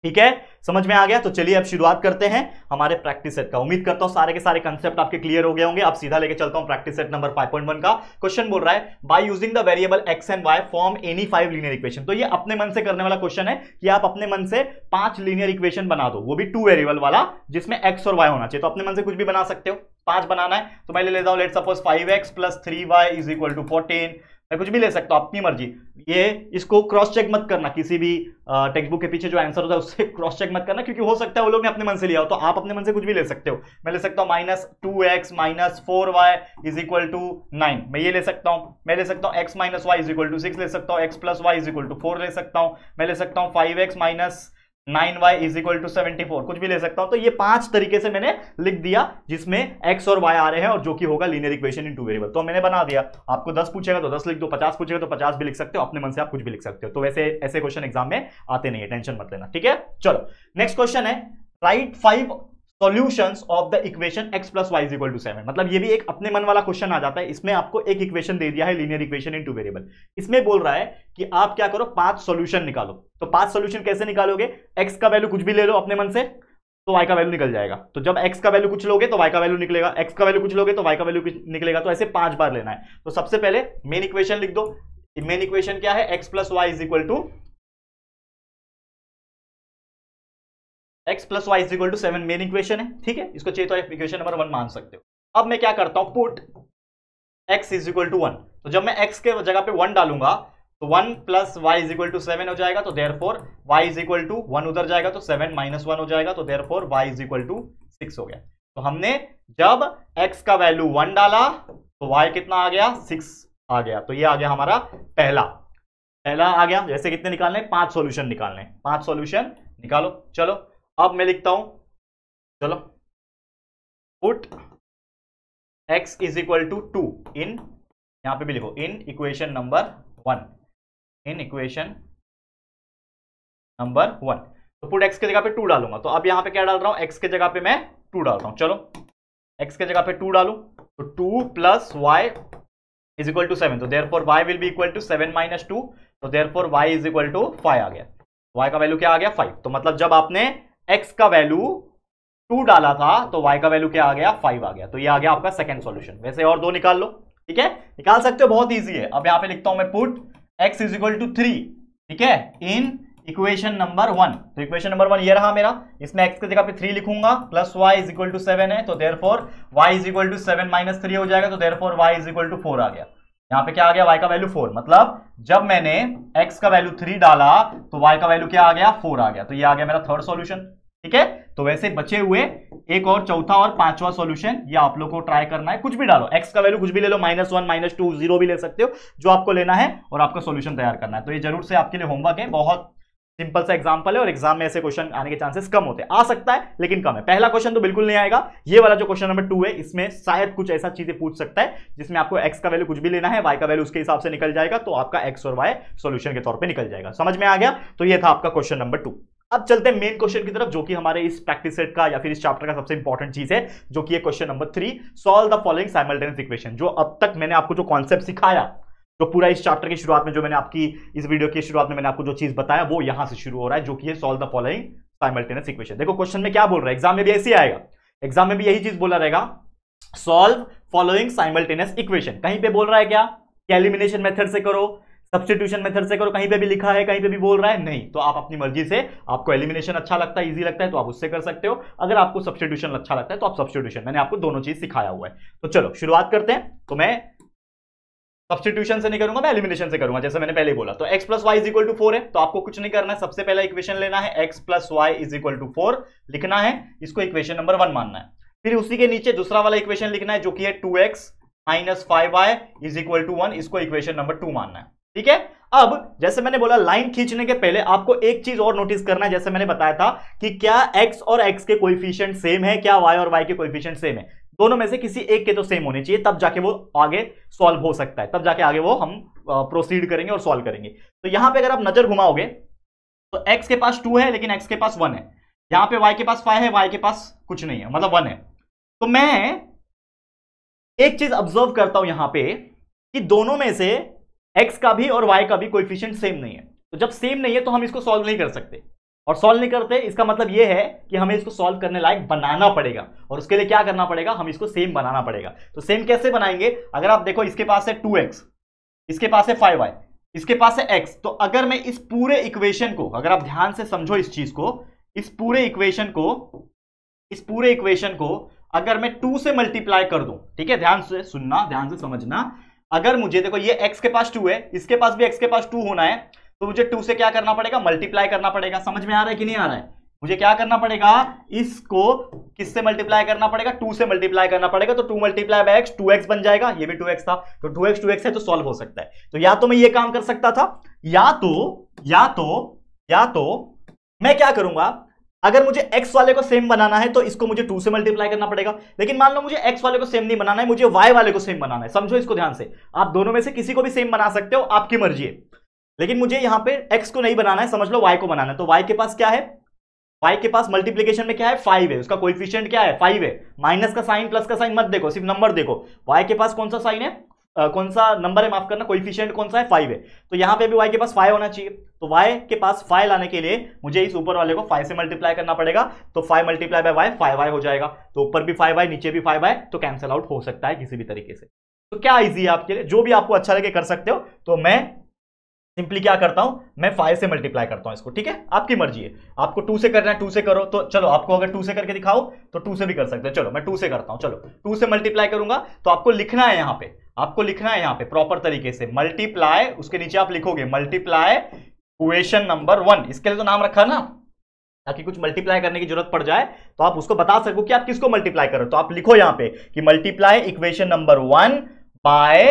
ठीक है, समझ में आ गया। तो चलिए अब शुरुआत करते हैं हमारे प्रैक्टिस सेट का। उम्मीद करता हूं सारे के सारे कंसेप्ट आपके क्लियर हो गए होंगे। अब सीधा लेके चलता हूं प्रैक्टिस सेट नंबर 5.1 का। क्वेश्चन बोल रहा है, by using the variable x and y form any 5 linear equation. तो ये अपने मन से करने वाला क्वेश्चन है कि आप अपने मन से 5 लीनियर इक्वेशन बना दो, वो भी 2 वेरिएबल वाला जिसमें x और y होना चाहिए। तो अपने मन से कुछ भी बना सकते हो, 5 बनाना है तो मैं ले लेता हूं, let's suppose 5x plus 3y is equal to 14। मैं कुछ भी ले सकता हूं, अपनी मर्जी। ये इसको क्रॉस चेक मत करना, किसी भी टेक्स्ट बुक के पीछे जो आंसर होता है उससे क्रॉस चेक मत करना, क्योंकि हो सकता है वो लोग ने अपने मन से लिया हो। तो आप अपने मन से कुछ भी ले सकते हो। मैं ले सकता हूं minus 2x minus 4y is equal to 9, मैं ये ले सकता हूं। मैं ले सकता हूं x minus y is equal to 6 ले सकता हूं, x plus y is equal to 4 ले सकता हूं। मैं ले सकता हूं 5x minus 9y is equal to 74, कुछ भी ले सकता हूं। तो ये 5 तरीके से मैंने लिख दिया जिसमें x और y आ रहे हैं और जो कि होगा linear equation in two variable. तो मैंने बना दिया। आपको 10 पूछेगा तो 10 लिख दो, 50 पूछेगा तो 50 भी लिख सकते हो, अपने मन से आप कुछ भी लिख सकते हो। तो वैसे ऐसे क्वेश्चन एग्जाम में आते नहीं है, टेंशन मत लेना, ठीक है। चलो नेक्स्ट क्वेश्चन है, write 5 solutions of the equation x plus y is equal to 7। मतलब ये भी एक अपने मन वाला क्वेश्चन आ जाता है। इसमें आपको एक इक्वेशन दे दिया है linear equation in two variable. इसमें बोल रहा है कि आप क्या करो, 5 सॉल्यूशन निकालो। तो 5 सॉल्यूशन कैसे निकालोगे, x का वैल्यू कुछ भी ले लो अपने मन से तो y का वैल्यू निकल जाएगा। तो जब x का वैल्यू कुछ लोगे तो y का वैल्यू निकलेगा, x का वैल्यू कुछ लोगे तो y का वैल्यू निकलेगा। तो ऐसे 5 बार लेना है। तो सबसे पहले मेन इक्वेशन लिख दो। मेन इक्वेशन क्या है, x plus y is equal to x plus y is equal to 7 main equation है, ठीक है। इसको चाहिए तो आप इक्वेशन नंबर 1 मान सकते हो। अब मैं क्या करता हूं, put x is equal to 1। तो जब मैं x के जगह पे 1 डालूंगा तो 1 plus y is equal to 7 हो जाएगा। तो therefore y is equal to 1 उधर जाएगा तो 7 माइनस 1 हो जाएगा। तो therefore y is equal to 6 हो गया। तो हमने जब x का वैल्यू 1 डाला तो y कितना आ गया, 6 आ गया। तो ये आ गया हमारा पहला आ गया। जैसे कितने निकालने, 5 सॉल्यूशन निकालने, 5 सॉल्यूशन निकालो। चलो अब मैं लिखता हूं, चलो put x is equal to 2 in, यहां पे भी लिखो in equation number 1, in equation number 1। तो पुट x के जगह पे 2 डालूंगा। तो अब यहां पे क्या डाल रहा हूं, x के जगह पे मैं 2 डाल रहा हूं। चलो x के जगह पे 2 डालू तो 2 plus y is equal to 7। तो therefore y will be equal to 7 minus 2। तो therefore y is equal to 5 आ गया। y का वैल्यू क्या आ गया, 5। तो मतलब जब आपने x का वैल्यू 2 डाला था तो y का वैल्यू क्या आ गया, 5 आ गया। तो ये आ गया आपका सेकंड सॉल्यूशन। वैसे और 2 निकाल लो, ठीक है, निकाल सकते हो, बहुत इजी है। अब यहां पे लिखता हूं मैं put x is equal to 3, ठीक है, इन इक्वेशन नंबर 1। तो इक्वेशन नंबर 1 ये रहा मेरा। इसमें x की जगह पे 3 लिखूंगा, plus y is equal to 7 है। तो therefore y is equal to 7 minus 3 हो जाएगा। तो therefore y is equal to 4 आ गया। यहां पे क्या आ गया, y का वैल्यू 4। मतलब जब मैंने x का वैल्यू 3 डाला तो y का वैल्यू क्या आ गया, 4 आ गया। तो ये आ गया मेरा थर्ड सॉल्यूशन, ठीक है। तो वैसे बचे हुए एक और चौथा और पांचवा सॉल्यूशन ये आप लोग को ट्राई करना है। कुछ भी डालो, x का वैल्यू कुछ भी ले लो, -1 -2 0 भी ले सकते हो, जो आपको लेना है, और आपका सॉल्यूशन तैयार करना है। तो ये जरूर से आपके लिए होमवर्क है। बहुत सिंपल सा एग्जांपल है और एग्जाम में ऐसे क्वेश्चन आने के चांसेस कम होते हैं। आ सकता है लेकिन कम है। पहला क्वेश्चन तो बिल्कुल नहीं आएगा। ये वाला जो क्वेश्चन नंबर 2 है इसमें शायद कुछ ऐसा चीजें पूछ सकता है जिसमें आपको x का वैल्यू कुछ भी लेना है, y का वैल्यू उसके हिसाब से निकल जाएगा। तो आपका x और y सॉल्यूशन के तौर पे निकल जाएगा। समझ में आ गया। तो ये था आपका क्वेश्चन नंबर 2। अब चलते हैं मेन क्वेश्चन की तरफ, जो कि हमारे इस प्रैक्टिस सेट का या फिर इस चैप्टर का सबसे इंपॉर्टेंट चीज है, जो कि है question number 3, solve the following simultaneous equation. जो अब तक मैंने आपको जो कॉन्सेप्ट सिखाया, जो पूरा इस चैप्टर की शुरुआत में, जो मैंने आपकी इस वीडियो की शुरुआत में मैंने आपको जो चीज बताया, वो यहां से शुरू हो रहा है, जो कि है solve the following simultaneous equation. देखो क्वेश्चन में क्या बोल रहा है, एग्जाम में भी ऐसे ही आएगा। एग्जाम में भी यही चीज बोला रहेगा, सॉल्व फॉलोइंग साइमल्टेनियस इक्वेशन। कहीं पे बोल रहा है क्या कि एलिमिनेशन मेथड से करो, सब्स्टिट्यूशन मेथड से करो, कहीं पे भी लिखा है, कहीं पे भी बोल रहा है नहीं। तो आप अपनी मर्जी से, आपको एलिमिनेशन अच्छा लगता है, इजी लगता है, तो आप उससे कर सकते हो। अगर आपको सब्स्टिट्यूशन अच्छा लगता है तो आप सब्स्टिट्यूशन, मैंने आपको दोनों चीज सिखाया हुआ है। तो चलो शुरुआत करते हैं। तो मैं सब्स्टिट्यूशन से नहीं करूंगा, मैं एलिमिनेशन से करूंगा, जैसे मैंने पहले बोला। तो x plus y is equal to 4 है, तो आपको कुछ नहीं करना है। सबसे पहला इक्वेशन लेना है, x plus y is equal to 4 लिखना है, इसको इक्वेशन नंबर 1 मानना है। फिर उसी के नीचे दूसरा वाला इक्वेशन लिखना है, जो कि है 2x minus 5y is equal to 1, इसको इक्वेशन नंबर 2 मानना है, ठीक है। अब जैसे मैंने बोला, लाइन खींचने के पहले आपको एक चीज और नोटिस करना है। जैसे मैंने बताया था कि क्या x और x के कोएफिशिएंट सेम है, क्या y और y के कोएफिशिएंट सेम है। दोनों में से किसी एक के तो सेम होने चाहिए, तब जाके वो आगे सॉल्व हो सकता है, तब जाके आगे वो हम प्रोसीड करेंगे और सॉल्व करेंगे। तो यहां पे अगर आप नजर घुमाओगे तो x के पास 2 है लेकिन x के पास 1 है, यहां पे y के पास 5 है, y के पास कुछ नहीं है, मतलब 1 है। तो मैं एक चीज ऑब्जर्व करता हूं यहां पे कि दोनों में से x का भी और y का भी कोएफिशिएंट सेम नहीं है। तो जब सेम नहीं है तो हम इसको सॉल्व नहीं कर सकते, और सॉल्व नहीं करते इसका मतलब यह है कि हमें इसको सॉल्व करने लायक बनाना पड़ेगा, और उसके लिए क्या करना पड़ेगा, हम इसको सेम बनाना पड़ेगा। तो सेम कैसे बनाएंगे, अगर आप देखो इसके पास है 2x, इसके पास है 5y, इसके पास है x, तो अगर मैं इस पूरे इक्वेशन को, अगर आप ध्यान से समझो इस चीज को, इस पूरे इक्वेशन को अगर मैं 2 से मल्टीप्लाई कर दूं, ठीक है, ध्यान से सुनना, ध्यान से समझना। अगर मुझे देखो ये x के पास 2 है, इसके पास भी x के पास 2 होना है, तो मुझे 2 से क्या करना पड़ेगा, मल्टीप्लाई करना पड़ेगा। समझ में आ रहा है कि नहीं आ रहा है, मुझे क्या करना पड़ेगा, इसको किससे मल्टीप्लाई करना पड़ेगा, 2 से मल्टीप्लाई करना पड़ेगा। तो 2 मल्टीप्लाई बाय x 2x बन जाएगा, ये भी 2x था, तो 2x है तो सॉल्व हो सकता है। तो या तो मैं ये काम कर सकता था, या तो मैं क्या करूंगा, अगर मुझे x वाले को सेम बनाना है तो इसको मुझे 2 से मल्टीप्लाई करना पड़ेगा, लेकिन मान लो मुझे x वाले को सेम नहीं बनाना है, मुझे y वाले को सेम बनाना है। समझो इसको ध्यान से, आप दोनों में से किसी को भी सेम बना सकते हो, आपकी मर्जी है, लेकिन मुझे यहां पे x को नहीं बनाना है, समझ लो y को बनाना है। तो y के पास क्या है, y के पास मल्टीप्लीकेशन में क्या है, 5 है, उसका कोएफिशिएंट क्या है, 5 है। माइनस का साइन प्लस का साइन मत देखो, सिर्फ नंबर देखो। y के पास कौन सा साइन है, कौन सा नंबर है, माफ करना, कोएफिशिएंट कौन सा है, 5 है। तो यहां पे भी y के पास 5 होना चाहिए। तो y के पास 5 लाने के लिए मुझे इस ऊपर वाले को 5 से मल्टीप्लाई करना पड़ेगा। तो 5 मल्टीप्लाई बाय y 5y हो जाएगा। तो ऊपर भी 5y नीचे भी 5y, तो कैंसिल आउट हो सकता है किसी भी तरीके से। तो क्या इजी है आपके लिए, जो भी आपको अच्छा लगे कर सकते हो। तो मैं सिंपली क्या करता हूं, मैं 5 से मल्टीप्लाई करता हूं इसको, ठीक है, आपकी मर्जी है। आपको 2 से करना है 2 से करो, तो चलो आपको अगर 2 से करके दिखाओ तो 2 से भी कर सकते हो। चलो मैं 2 से करता हूं, चलो 2 से मल्टीप्लाई करूंगा। तो आपको लिखना है यहां पे, आपको लिखना है यहां पे प्रॉपर तरीके से मल्टीप्लाई, उसके नीचे आप लिखोगे मल्टीप्लाई इक्वेशन नंबर 1। इसके लिए तो नाम रखा ना, ताकि कुछ मल्टीप्लाई करने की जरूरत पड़ जाए तो आप उसको बता सको कि आप किसको मल्टीप्लाई करो। तो आप लिखो यहां पे कि मल्टीप्लाई इक्वेशन नंबर 1 बाय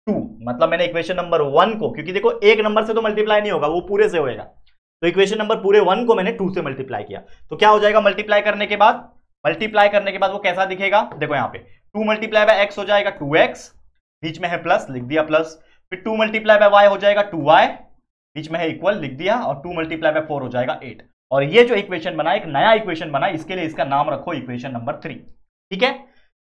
2, मतलब मैंने इक्वेशन नंबर 1 को, क्योंकि देखो एक नंबर से तो मल्टीप्लाई नहीं होगा, वो पूरे से होएगा। तो इक्वेशन नंबर पूरे 1 को मैंने 2 से मल्टीप्लाई किया। तो क्या हो जाएगा मल्टीप्लाई करने के बाद, वो कैसा दिखेगा, देखो यहां पे 2 मल्टीप्लाई बाय x हो जाएगा 2x, बीच में है प्लस, लिख दिया प्लस। फिर 2 मल्टीप्लाई बाय y हो जाएगा 2y, बीच में है इक्वल, लिख दिया। और 2 मल्टीप्लाई बाय 4 हो जाएगा 8। और ये जो इक्वेशन बना, एक नया इक्वेशन बना, इसके लिए इसका नाम रखो इक्वेशन नंबर 3, ठीक है।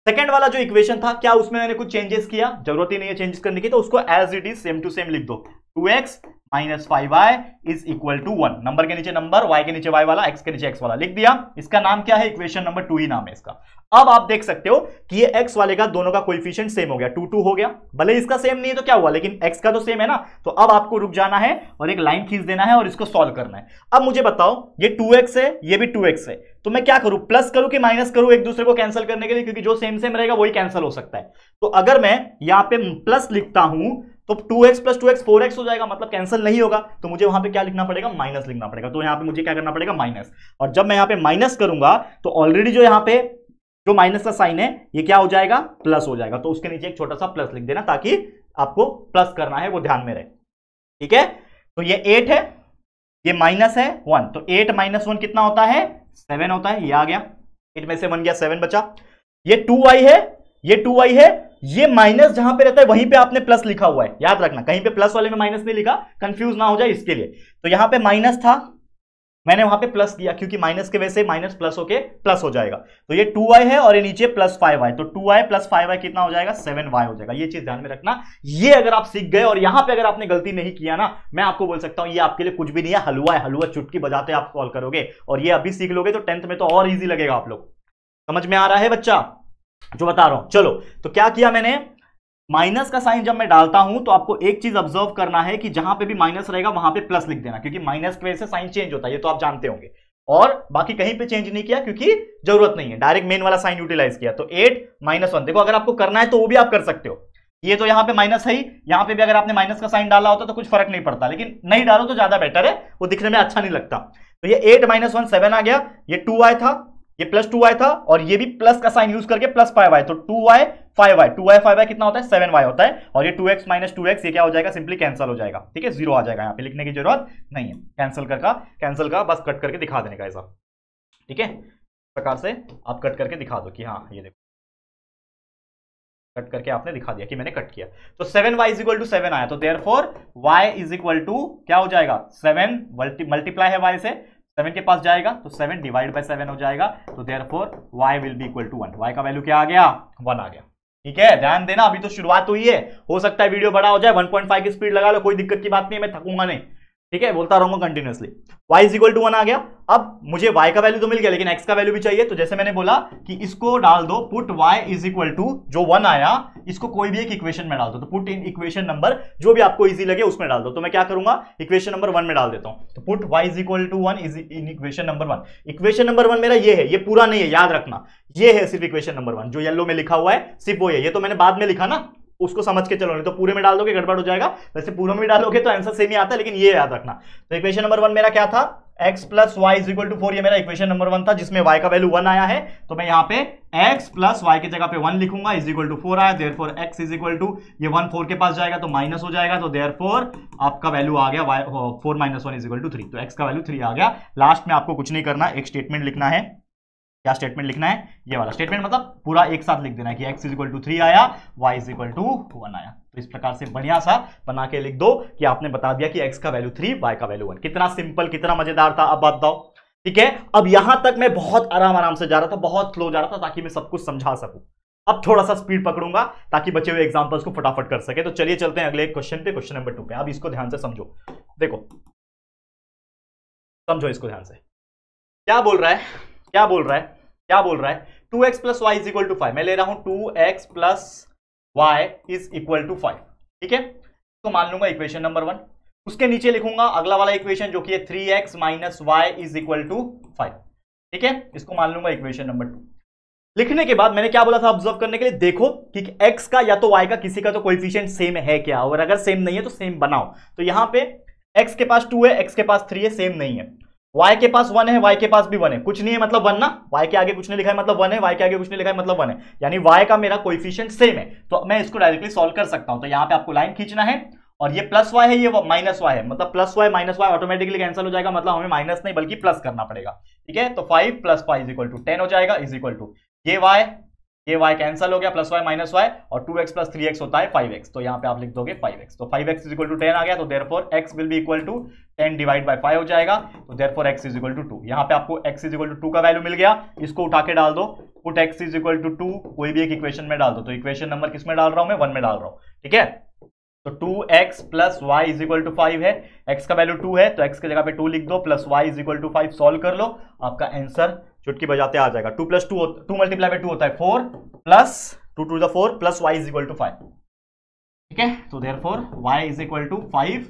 सेकंड वाला जो इक्वेशन था, क्या उसमें मैंने कुछ चेंजेस किया, जरूरत ही नहीं है चेंजेस करने की, तो उसको as it is same to same लिख दो। 2x minus 5y is equal to 1, number के नीचे नंबर, y के नीचे y वाला, x के नीचे x वाला, लिख दिया। इसका नाम क्या है, इक्वेशन नंबर 2 ही नाम है इसका। अब आप देख सकते हो कि ये x वाले का दोनों का कोएफिशिएंट सेम हो गया, 2 2 हो गया। भले इसका सेम नहीं है तो क्या हुआ, लेकिन x का तो सेम है ना। तो अब आपको रुक जाना है और एक लाइन खींच देना है और इसको सॉल्व करना है। अब मुझे बताओ, ये 2x है, ये भी 2x है, तो मैं क्या करूं, प्लस करूं कि माइनस करूं एक दूसरे को कैंसिल करने के लिए, क्योंकि जो सेम सेम रहेगा वही कैंसिल हो सकता है। तो अगर मैं यहां पे प्लस लिखता हूं तो 2x प्लस 2x 4x हो जाएगा, मतलब कैंसिल नहीं होगा। तो मुझे वहां पे क्या लिखना पड़ेगा, माइनस लिखना पड़ेगा। तो यहां पे मुझे क्या करना पड़ेगा, माइनस। और जब मैं यहां पे माइनस करूंगा तो ऑलरेडी जो यहां पे जो माइनस का साइन है ये क्या हो जाएगा, प्लस हो जाएगा। तो उसके नीचे एक छोटा सा प्लस लिख देना, ताकि आपको प्लस करना है वो ध्यान में रहे, ठीक है। तो ये 8 है, ये माइनस है 1, तो 8 माइनस 1 कितना होता है, 7 होता है। ये आ गया, 8 में से 1 गया, 7 बचा। ये 2y है, ये 2y है, ये माइनस जहां पे रहता है वहीं पे आपने प्लस लिखा हुआ है, याद रखना, कहीं पे प्लस वाले में माइनस नहीं लिखा, कंफ्यूज ना हो जाए इसके लिए। तो यहां पे माइनस था, मैंने वहां पे प्लस किया, क्योंकि माइनस के वजह से माइनस प्लस होके प्लस हो जाएगा। तो ये 2y है और ये नीचे प्लस 5y, तो 2y प्लस 5y कितना हो जाएगा, 7y हो जाएगा। ये चीज ध्यान में रखना। ये अगर आप सीख गए और यहां पे अगर आपने गलती नहीं किया ना, मैं आपको बोल सकता हूं ये आपके लिए कुछ भी नहीं है, हलवा है, हलवा चुटकी बजाते आप सॉल्व करोगे। और ये अभी सीख लोगे तो 10th में तो और ईजी लगेगा आप लोग। समझ में आ रहा है बच्चा जो बता रहा हूं। चलो, तो क्या किया मैंने, माइनस का साइन जब मैं डालता हूं तो आपको एक चीज ऑब्जर्व करना है कि जहां पे भी माइनस रहेगा वहां पे प्लस लिख देना, क्योंकि माइनस की वजह से साइन चेंज होता है, ये तो आप जानते होंगे। और बाकी कहीं पे चेंज नहीं किया क्योंकि जरूरत नहीं है, डायरेक्ट मेन वाला साइन यूटिलाइज किया। तो 8 माइनस 1, देखो अगर आपको करना है तो वो भी आप कर सकते हो। ये तो यहां पे माइनस है ही, यहां पे भी अगर आपने माइनस का साइन डाला होता तो कुछ फर्क नहीं पड़ता, लेकिन नहीं डालो तो ज्यादा बेटर है, वो दिखने में अच्छा नहीं लगता। तो ये 8 माइनस 1 7 आ गया, ये 2y था, ये प्लस 2y था, और ये भी प्लस का साइन यूज करके प्लस 5y, तो 2y 5y, 2y 5y कितना होता है, 7y होता है। और ये 2x माइनस 2x ये क्या हो जाएगा, सिंपली कैंसिल हो जाएगा, ठीक है, 0 आ जाएगा, यहाँ पे लिखने की जरूरत नहीं है। कैंसिल का बस कट करके दिखा देने का ऐसा, ठीक है, इस प्रकार से आप कट करके दिखा दो कि हाँ ये देखो कट करके आपने दिखा दिया कि मैंने कट किया। तो 7y इज इक्वल टू 7 आया, तो therefore y is equal to क्या हो जाएगा, 7 मल्टीप्लाई है y से, 7 के पास जाएगा तो 7 डिवाइड बाय 7 हो जाएगा। तो therefore y will be equal to 1, y का वैल्यू क्या आ गया, 1 आ गया, ठीक है। ध्यान देना, अभी तो शुरुआत हुई है, हो सकता है वीडियो बड़ा हो जाए, 1.5 की स्पीड लगा लो, कोई दिक्कत की बात नहीं है, मैं थकूंगा नहीं, ठीक है, बोलता रहूंगा continuously. y is equal to 1 आ गया। अब मुझे y का वैल्यू तो मिल गया, लेकिन x का वैल्यू भी चाहिए। तो जैसे मैंने बोला कि इसको डाल दो, put y is equal to जो 1 आया इसको कोई भी एक इक्वेशन में डाल दो। तो पुट इन इक्वेशन नंबर जो भी आपको इजी लगे उसमें डाल दो। तो मैं क्या करूंगा, इक्वेशन नंबर 1 में डाल देता हूं। तो put y is equal to 1 is in equation number 1। Equation number 1 मेरा ये है, ये पूरा नहीं है, याद रखना, ये है सिर्फ इक्वेशन नंबर 1, जो येलो में लिखा हुआ है सिर्फ वो है। ये तो मैंने बाद में लिखा ना, उसको समझ के चलो, नहीं तो पूरे में डाल दोगे गड़बड़ हो जाएगा। वैसे पूरे में डालोगे तो आंसर सेम ही आता है, लेकिन ये याद रखना। तो इक्वेशन नंबर 1 मेरा क्या था, x plus y is equal to 4, ये मेरा इक्वेशन नंबर 1 था जिसमें y का वैल्यू 1 आया है, तो मैं यहाँ पे x प्लस वाई की जगह पे 1 लिखूंगा, इज इक्वल टू 4 आया, therefore x is equal to, ये 1 4 के पास जाएगा तो माइनस हो जाएगा, तो देयरफॉर आपका वैल्यू आ गया y 4 minus 1 is equal to 3, तो x का वैल्यू 3 आ गया। लास्ट में आपको कुछ नहीं करना, एक स्टेटमेंट लिखना है। क्या स्टेटमेंट लिखना है? ये वाला स्टेटमेंट, मतलब पूरा एक साथ लिख देना है कि x इज इक्वल टू 3 आया, y इज इक्वल टू 1 आया। तो इस प्रकार से बढ़िया सा बना के लिख दो कि आपने बता दिया कि x का वैल्यू 3, y का वैल्यू 1। कितना सिंपल, कितना मजेदार था, अब बात बताओ। ठीक है, अब यहां तक मैं बहुत आराम से जा रहा था, बहुत स्लो जा रहा था ताकि मैं सब कुछ समझा सकूं। अब थोड़ा सा स्पीड पकड़ूंगा ताकि बचे हुए एग्जांपल्स को फटाफट कर सके। तो चलिए चलते हैं अगले क्वेश्चन पे, क्वेश्चन नंबर 2 पे। अब इसको ध्यान से समझो, देखो समझो इसको ध्यान से। क्या बोल रहा है, क्या बोल रहा है, क्या बोल रहा है? 2x plus y is equal to 5। मैं ले रहा हूं 2x plus y is equal to 5। ठीक है, तो मान लूंगा इक्वेशन नंबर 1। उसके नीचे लिखूंगा अगला वाला इक्वेशन जो कि है 3x minus y is equal to 5। ठीक है, इसको मान लूंगा इक्वेशन नंबर 2। लिखने के बाद मैंने क्या बोला था ऑब्जर्व करने के लिए, देखो कि x का या तो y का किसी का तो कोएफिशिएंट सेम है क्या, और अगर सेम नहीं है तो सेम बनाओ। तो यहां पे x के पास 2 है, x के पास 3 है, सेम नहीं है। y के पास 1 है, y के पास भी 1 है, कुछ नहीं है मतलब 1 ना, y के आगे कुछ नहीं लिखा है मतलब 1 है, y के आगे कुछ नहीं लिखा है मतलब 1 है, यानी y का मेरा कोएफिशिएंट सेम है। तो मैं इसको डायरेक्टली सॉल्व कर सकता हूं। तो यहां पे आपको लाइन खींचना है, और ये प्लस y है, ये माइनस y है, मतलब plus y minus y automatically cancel हो जाएगा, मतलब हमें माइनस नहीं बल्कि प्लस करना पड़ेगा। ठीक है, तो 5 प्लस 5 इज इक्वल टू 10 हो जाएगा, इज इक्वल टू ये y कैंसिल हो गया, प्लस y माइनस y, और 2x प्लस 3x होता है 5x, तो यहाँ पे आप लिख दोगे 5x। तो 5x इज इक्वल टू 10 आ गया, तो therefore x will be equal to 10 divide by 5 हो जाएगा, तो therefore x is equal to 2। यहाँ पे आपको x इज इक्वल टू 2 का वैल्यू मिल गया, इसको उठा के डाल दो, put x is equal to 2 कोई भी एक इक्वेशन में डाल दो। तो इक्वेशन नंबर किस में डाल रहा हूं मैं? 1 में डाल रहा हूं। ठीक है, तो 2x plus y is equal to 5 है, x का वैल्यू 2 है तो x की जगह पे 2 लिख दो, plus y is equal to 5 solve कर लो, आपका आंसर चुटकी बजाते आ जाएगा। 2 प्लस 2 मल्टीप्लाई बाय 2 होता है 4, plus 2 to the 4 plus y is equal to 5। ठीक है, तो therefore y is equal to 5,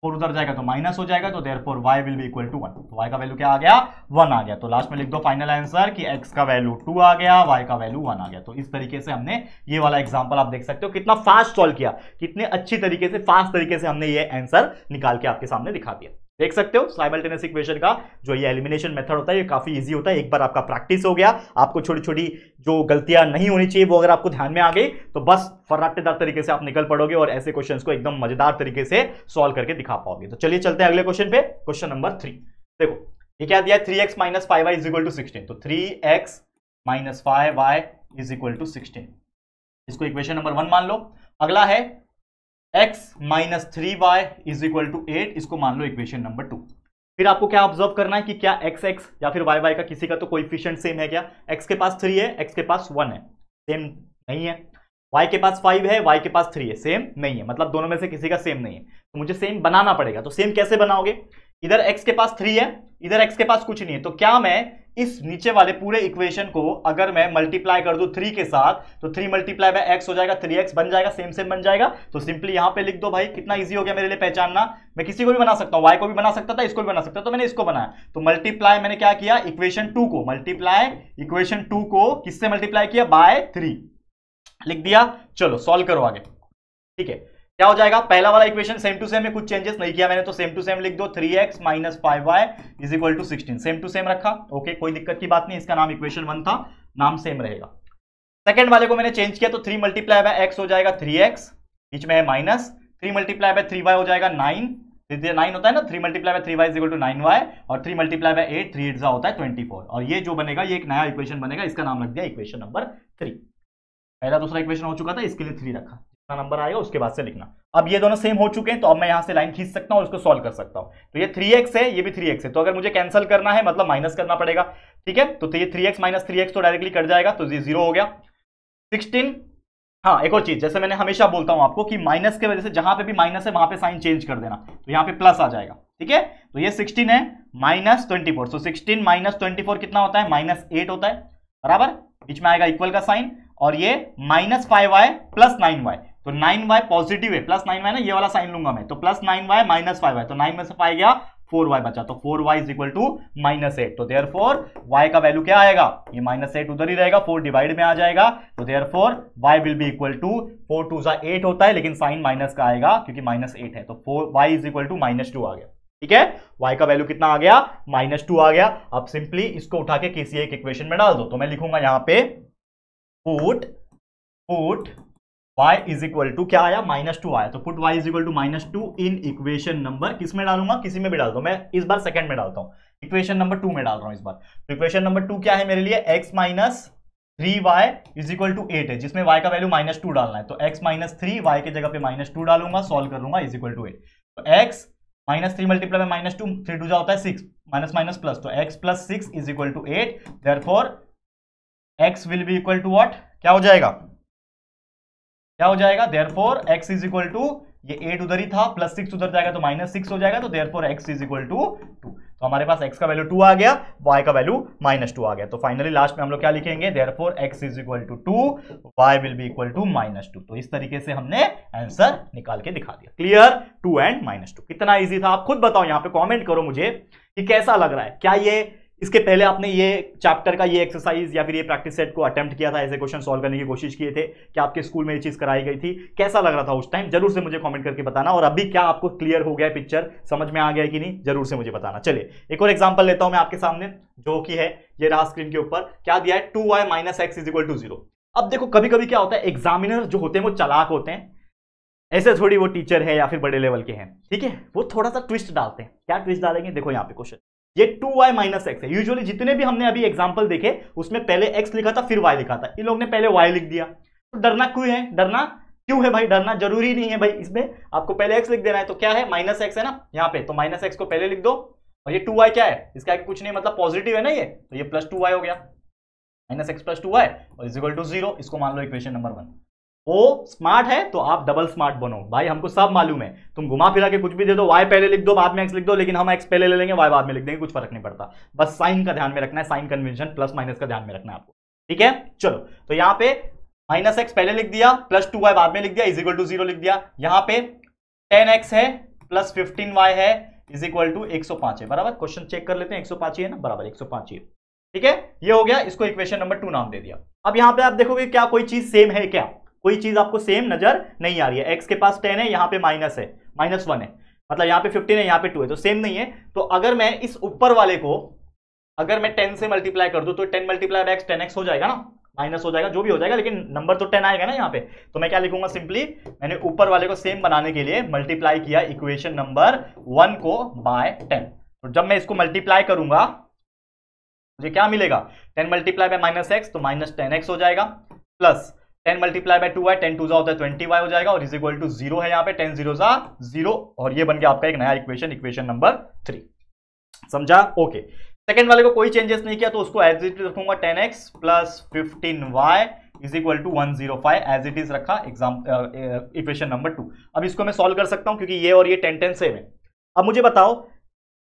4 उधर जाएगा तो माइनस हो जाएगा, तो therefore y will be equal to 1। तो y का वैल्यू क्या आ गया? 1 आ गया। तो लास्ट में लिख दो फाइनल आंसर कि x का वैल्यू 2 आ गया, y का वैल्यू 1 आ गया। तो इस तरीके से हमने ये वाला एग्जांपल, आप देख सकते हो कितना फास्ट सॉल्व किया, कितने अच्छी तरीके से फास्ट तरीके से हमने ये आंसर निकाल के आपके सामने दिखा दिया। देख सकते हो साइमल्टेनियस इक्वेशन का जो ये एलिमिनेशन मेथड होता है ये काफी इजी होता है। एक बार आपका प्रैक्टिस हो गया, आपको छोटी छोटी जो गलतियां नहीं होनी चाहिए वो अगर आपको ध्यान में आ गई तो बस फर्राटेदार तरीके से आप निकल पड़ोगे और ऐसे क्वेश्चंस को एकदम मजेदार तरीके से सॉल्व करके दिखा पाओगे। तो चलिए चलते हैं अगले क्वेश्चन पे, क्वेश्चन नंबर 3। देखो ये क्या दिया है, 3x minus 5y is equal to 16। तो 3x minus 5y is equal to 16, इसको इक्वेशन नंबर 1 मान लो। अगला है x minus 3y is equal to 8, इसको मान लो इक्वेशन नंबर 2। फिर आपको क्या ऑब्जर्व करना है कि क्या x या फिर y का किसी का तो कोएफिशिएंट सेम है क्या? x के पास 3 है, x के पास 1 है, सेम नहीं है। y के पास 5 है, y के पास 3 है, सेम नहीं है, मतलब दोनों में से किसी का सेम नहीं है। तो मुझे सेम बनाना पड़ेगा। तो सेम कैसे बनाओगे? इधर x के पास 3 है, इधर x के पास कुछ नहीं है, तो क्या मैं इस नीचे वाले पूरे इक्वेशन को अगर मैं मल्टीप्लाई कर दूं 3 के साथ तो 3 मल्टीप्लाई बाय x हो जाएगा, 3x बन जाएगा, सेम सेम बन जाएगा। तो सिंपली यहां पे लिख दो भाई, कितना इजी हो गया मेरे लिए पहचानना। मैं किसी को भी बना सकता हूं, y को भी बना सकता था, इसको भी बना सकता था, तो मैंने इसको बनाया। तो मल्टीप्लाई मैंने क्या किया, इक्वेशन 2 को मल्टीप्लाई, इक्वेशन 2 को किससे मल्टीप्लाई किया? बाय 3 लिख दिया। चलो सॉल्व करो आगे। ठीक है, क्या हो जाएगा? पहला वाला इक्वेशन सेम टू सेम में कुछ चेंजेस नहीं किया मैंने, तो सेम टू सेम लिख दो, 3x minus 5y is equal to 16, same to same रखा। ओके, कोई दिक्कत की बात नहीं, इसका नाम इक्वेशन 1 था, नाम सेम रहेगा। सेकंड वाले को मैंने चेंज किया, तो 3 मल्टीप्लाई बाय x हो जाएगा 3x, बीच में है माइनस, 3 मल्टीप्लाई बाय 3y हो जाएगा 9, 9 होता है ना, 3 multiply by 3y is equal to 9y, और 3 मल्टीप्लाई बाय 8, 3 8 होता है 24, और ये जो बनेगा ये एक नया इक्वेशन बनेगा, इसका नाम रख दिया इक्वेशन नंबर 3। पहला दूसरा इक्वेशन हो चुका था, इसके लिए 3 रखा, नंबर आएगा उसके बाद से लिखना। अब ये दोनों सेम हो चुके हैं, तो अब मैं यहां से लाइन खींच सकता हूं और इसको सॉल्व कर सकता हूं। तो ये 3x है, ये भी 3x है, तो अगर मुझे कैंसिल करना है मतलब माइनस करना पड़ेगा। ठीक है, तो ये 3x माइनस 3x तो डायरेक्टली कट जाएगा, तो ये 0 हो गया। 16, हाँ एक और चीज, जैसे मैंने हमेशा बोलता हूं आपको कि माइनस के वजह से जहां पे भी माइनस है वहां पे साइन चेंज कर देना, तो यहां पे प्लस आ जाएगा। ठीक है, तो ये 16 है माइनस 24, तो 16 माइनस 24 कितना होता है? माइनस 8 होता है, बराबर, बीच में आएगा इक्वल का साइन, और ये माइनस 5y प्लस 9y, तो 9y पॉजिटिव है, प्लस 9y ना, ये वाला साइन लूंगा मैं, तो प्लस 9y माइनस 5y, तो 9 में से 5 गया, 4y बचा, तो 4y is equal to minus 8। तो देयरफॉर y का वैल्यू क्या आएगा? ये माइनस 8 उधर ही रहेगा, 4 डिवाइड में आ जाएगा, तो therefore y will be equal to 4 2 8 होता है, लेकिन साइन माइनस का आएगा क्योंकि माइनस 8 है, तो y is equal to minus 2 आ गया। ठीक है, y का वैल्यू कितना आ गया, -2 आ गया। अब सिंपली इसको उठा के किसी एक इक्वेशन में डाल दो। तो मैं लिखूंगा यहां पे put y is equal to, क्या आया, -2 आया, तो put y is equal to -2 in equation number, किस में डालूंगा, किसी में भी डाल दो, मैं इस बार सेकंड में डालता हूं, इक्वेशन नंबर 2 में डाल रहा हूं इस बार। तो इक्वेशन नंबर 2 क्या है मेरे लिए, x - 3y is equal to 8 है, जिसमें y का वैल्यू -2 डालना है। तो x - 3 y के जगह पे -2 डालूंगा, सॉल्व कर लूंगा, इज इक्वल टू 8। तो x -3 मल्टीप्लाई में -2, 3 2 होता है 6, माइनस माइनस प्लस, तो x + 6 is equal to 8। Therefore x will be equal to what, क्या हो जाएगा, क्या हो जाएगा, therefore x is equal to, ये 8 उधर ही था, +6 उधर जाएगा तो -6 हो जाएगा, तो therefore x is equal to 2। तो हमारे पास x का वैल्यू 2 आ गया, y का वैल्यू -2 आ गया। तो फाइनली लास्ट में हम लोग क्या लिखेंगे, therefore x is equal to 2, y will be equal to -2। तो इस तरीके से हमने आंसर निकाल के दिखा दिया। क्लियर, 2 एंड -2 कितना इजी था, आप खुद बताओ, यहां पे कमेंट करो मुझे कि कैसा लग रहा है। क्या ये इसके पहले आपने ये चैप्टर का ये एक्सरसाइज या फिर ये प्रैक्टिस सेट को अटेम्प्ट किया था, ऐसे क्वेश्चन सॉल्व करने की कोशिश किए थे, क्या आपके स्कूल में ये चीज कराई गई थी, कैसा लग रहा था उस टाइम, जरूर से मुझे कमेंट करके बताना। और अभी क्या आपको क्लियर हो गया पिक्चर, समझ में आ गया कि नहीं, जरूर से मुझे बताना। चलिए एक और एग्जांपल लेता हूं मैं आपके सामने, जो कि है ये रहा स्क्रीन के ऊपर, क्या दिया है, 2y - x is equal to 0। अब देखो कभी कभी क्या होता है, एग्जामिनर जो होते हैं वो चालाक होते हैं, ऐसे थोड़ी वो टीचर है या फिर बड़े लेवल के हैं, ठीक है, वो थोड़ा सा ट्विस्ट डालते हैं। क्या ट्विस्ट डालेंगे, देखो यहाँ पे क्वेश्चन, ये 2y - x है। यूजुअली जितने भी हमने अभी एग्जांपल देखे उसमें पहले x लिखा था फिर y लिखा था, इन लोग ने पहले y लिख दिया। तो डरना क्यों है, डरना क्यों है भाई, डरना जरूरी नहीं है भाई, इसमें आपको पहले x लिख देना है। तो क्या है, -x है ना यहाँ पे, तो -x को पहले लिख दो, और ये 2y क्या है, इसका कुछ नहीं, मतलब पॉजिटिव है ना ये, तो ये +2y हो गया, -x + 2y और इज इक्वल टू 0। इसको मान लो इक्वेशन नंबर 1। वो स्मार्ट है तो आप डबल स्मार्ट बनो भाई, हमको सब मालूम है, तुम घुमा फिरा के कुछ भी दे दो, y पहले लिख दो बाद में x लिख दो, लेकिन हम x पहले ले लेंगे y बाद में लिख देंगे, कुछ फर्क नहीं पड़ता। बस साइन का ध्यान में रखना है, साइन कन्वेंशन प्लस माइनस का ध्यान में रखना है आपको, ठीक है। चलो तो यहाँ पे -x पहले लिख दिया, +2y बाद में लिख दिया, इज इक्वल टू 0 लिख दिया। यहाँ पे 10x है प्लस 15y है इज इक्वल टू 105 है, बराबर। क्वेश्चन चेक कर लेते हैं, 105 ही है ना, बराबर 105 ही है, ठीक है। ये हो गया, इसको इक्वेशन नंबर 2 नाम दे दिया। अब यहाँ पे आप देखोगे क्या कोई चीज सेम है, क्या कोई चीज आपको सेम नजर नहीं आ रही है। x के पास 10 है, यहाँ पे माइनस है, -1 है, मतलब यहाँ पे 15 है, यहाँ पे 2 है, तो सेम नहीं है। तो अगर मैं इस ऊपर वाले को अगर मैं 10 से मल्टीप्लाई कर दूं तो 10 मल्टीप्लाई बाय x 10x हो जाएगा ना, माइनस हो जाएगा, जो भी हो जाएगा, लेकिन नंबर तो 10 आएगा ना यहाँ पे। तो मैं क्या लिखूंगा, सिंपली मैंने ऊपर वाले को सेम बनाने के लिए मल्टीप्लाई किया इक्वेशन नंबर 1 को बाय 10। तो जब मैं इसको मल्टीप्लाई करूंगा मुझे क्या मिलेगा, 10 मल्टीप्लाई बाय -x तो -10x हो जाएगा, प्लस 10 मल्टीप्लाई बाय 2y, 10 2 होता है 20y हो जाएगा, और इज इक्वल टू 0 है यहाँ पे, 10 0 0, और ये बन गया आपका एक नया इक्वेशन, इक्वेशन नंबर 3। समझा, ओके। सेकंड वाले को कोई चेंजेस नहीं किया तो उसको एज इट इज रखूंगा, 10x plus 15y is equal to 105 as it is रखा, इक्वेशन नंबर 2। अब इसको मैं सॉल्व कर सकता हूं क्योंकि ये और ये 10 10 सेम है। अब मुझे बताओ,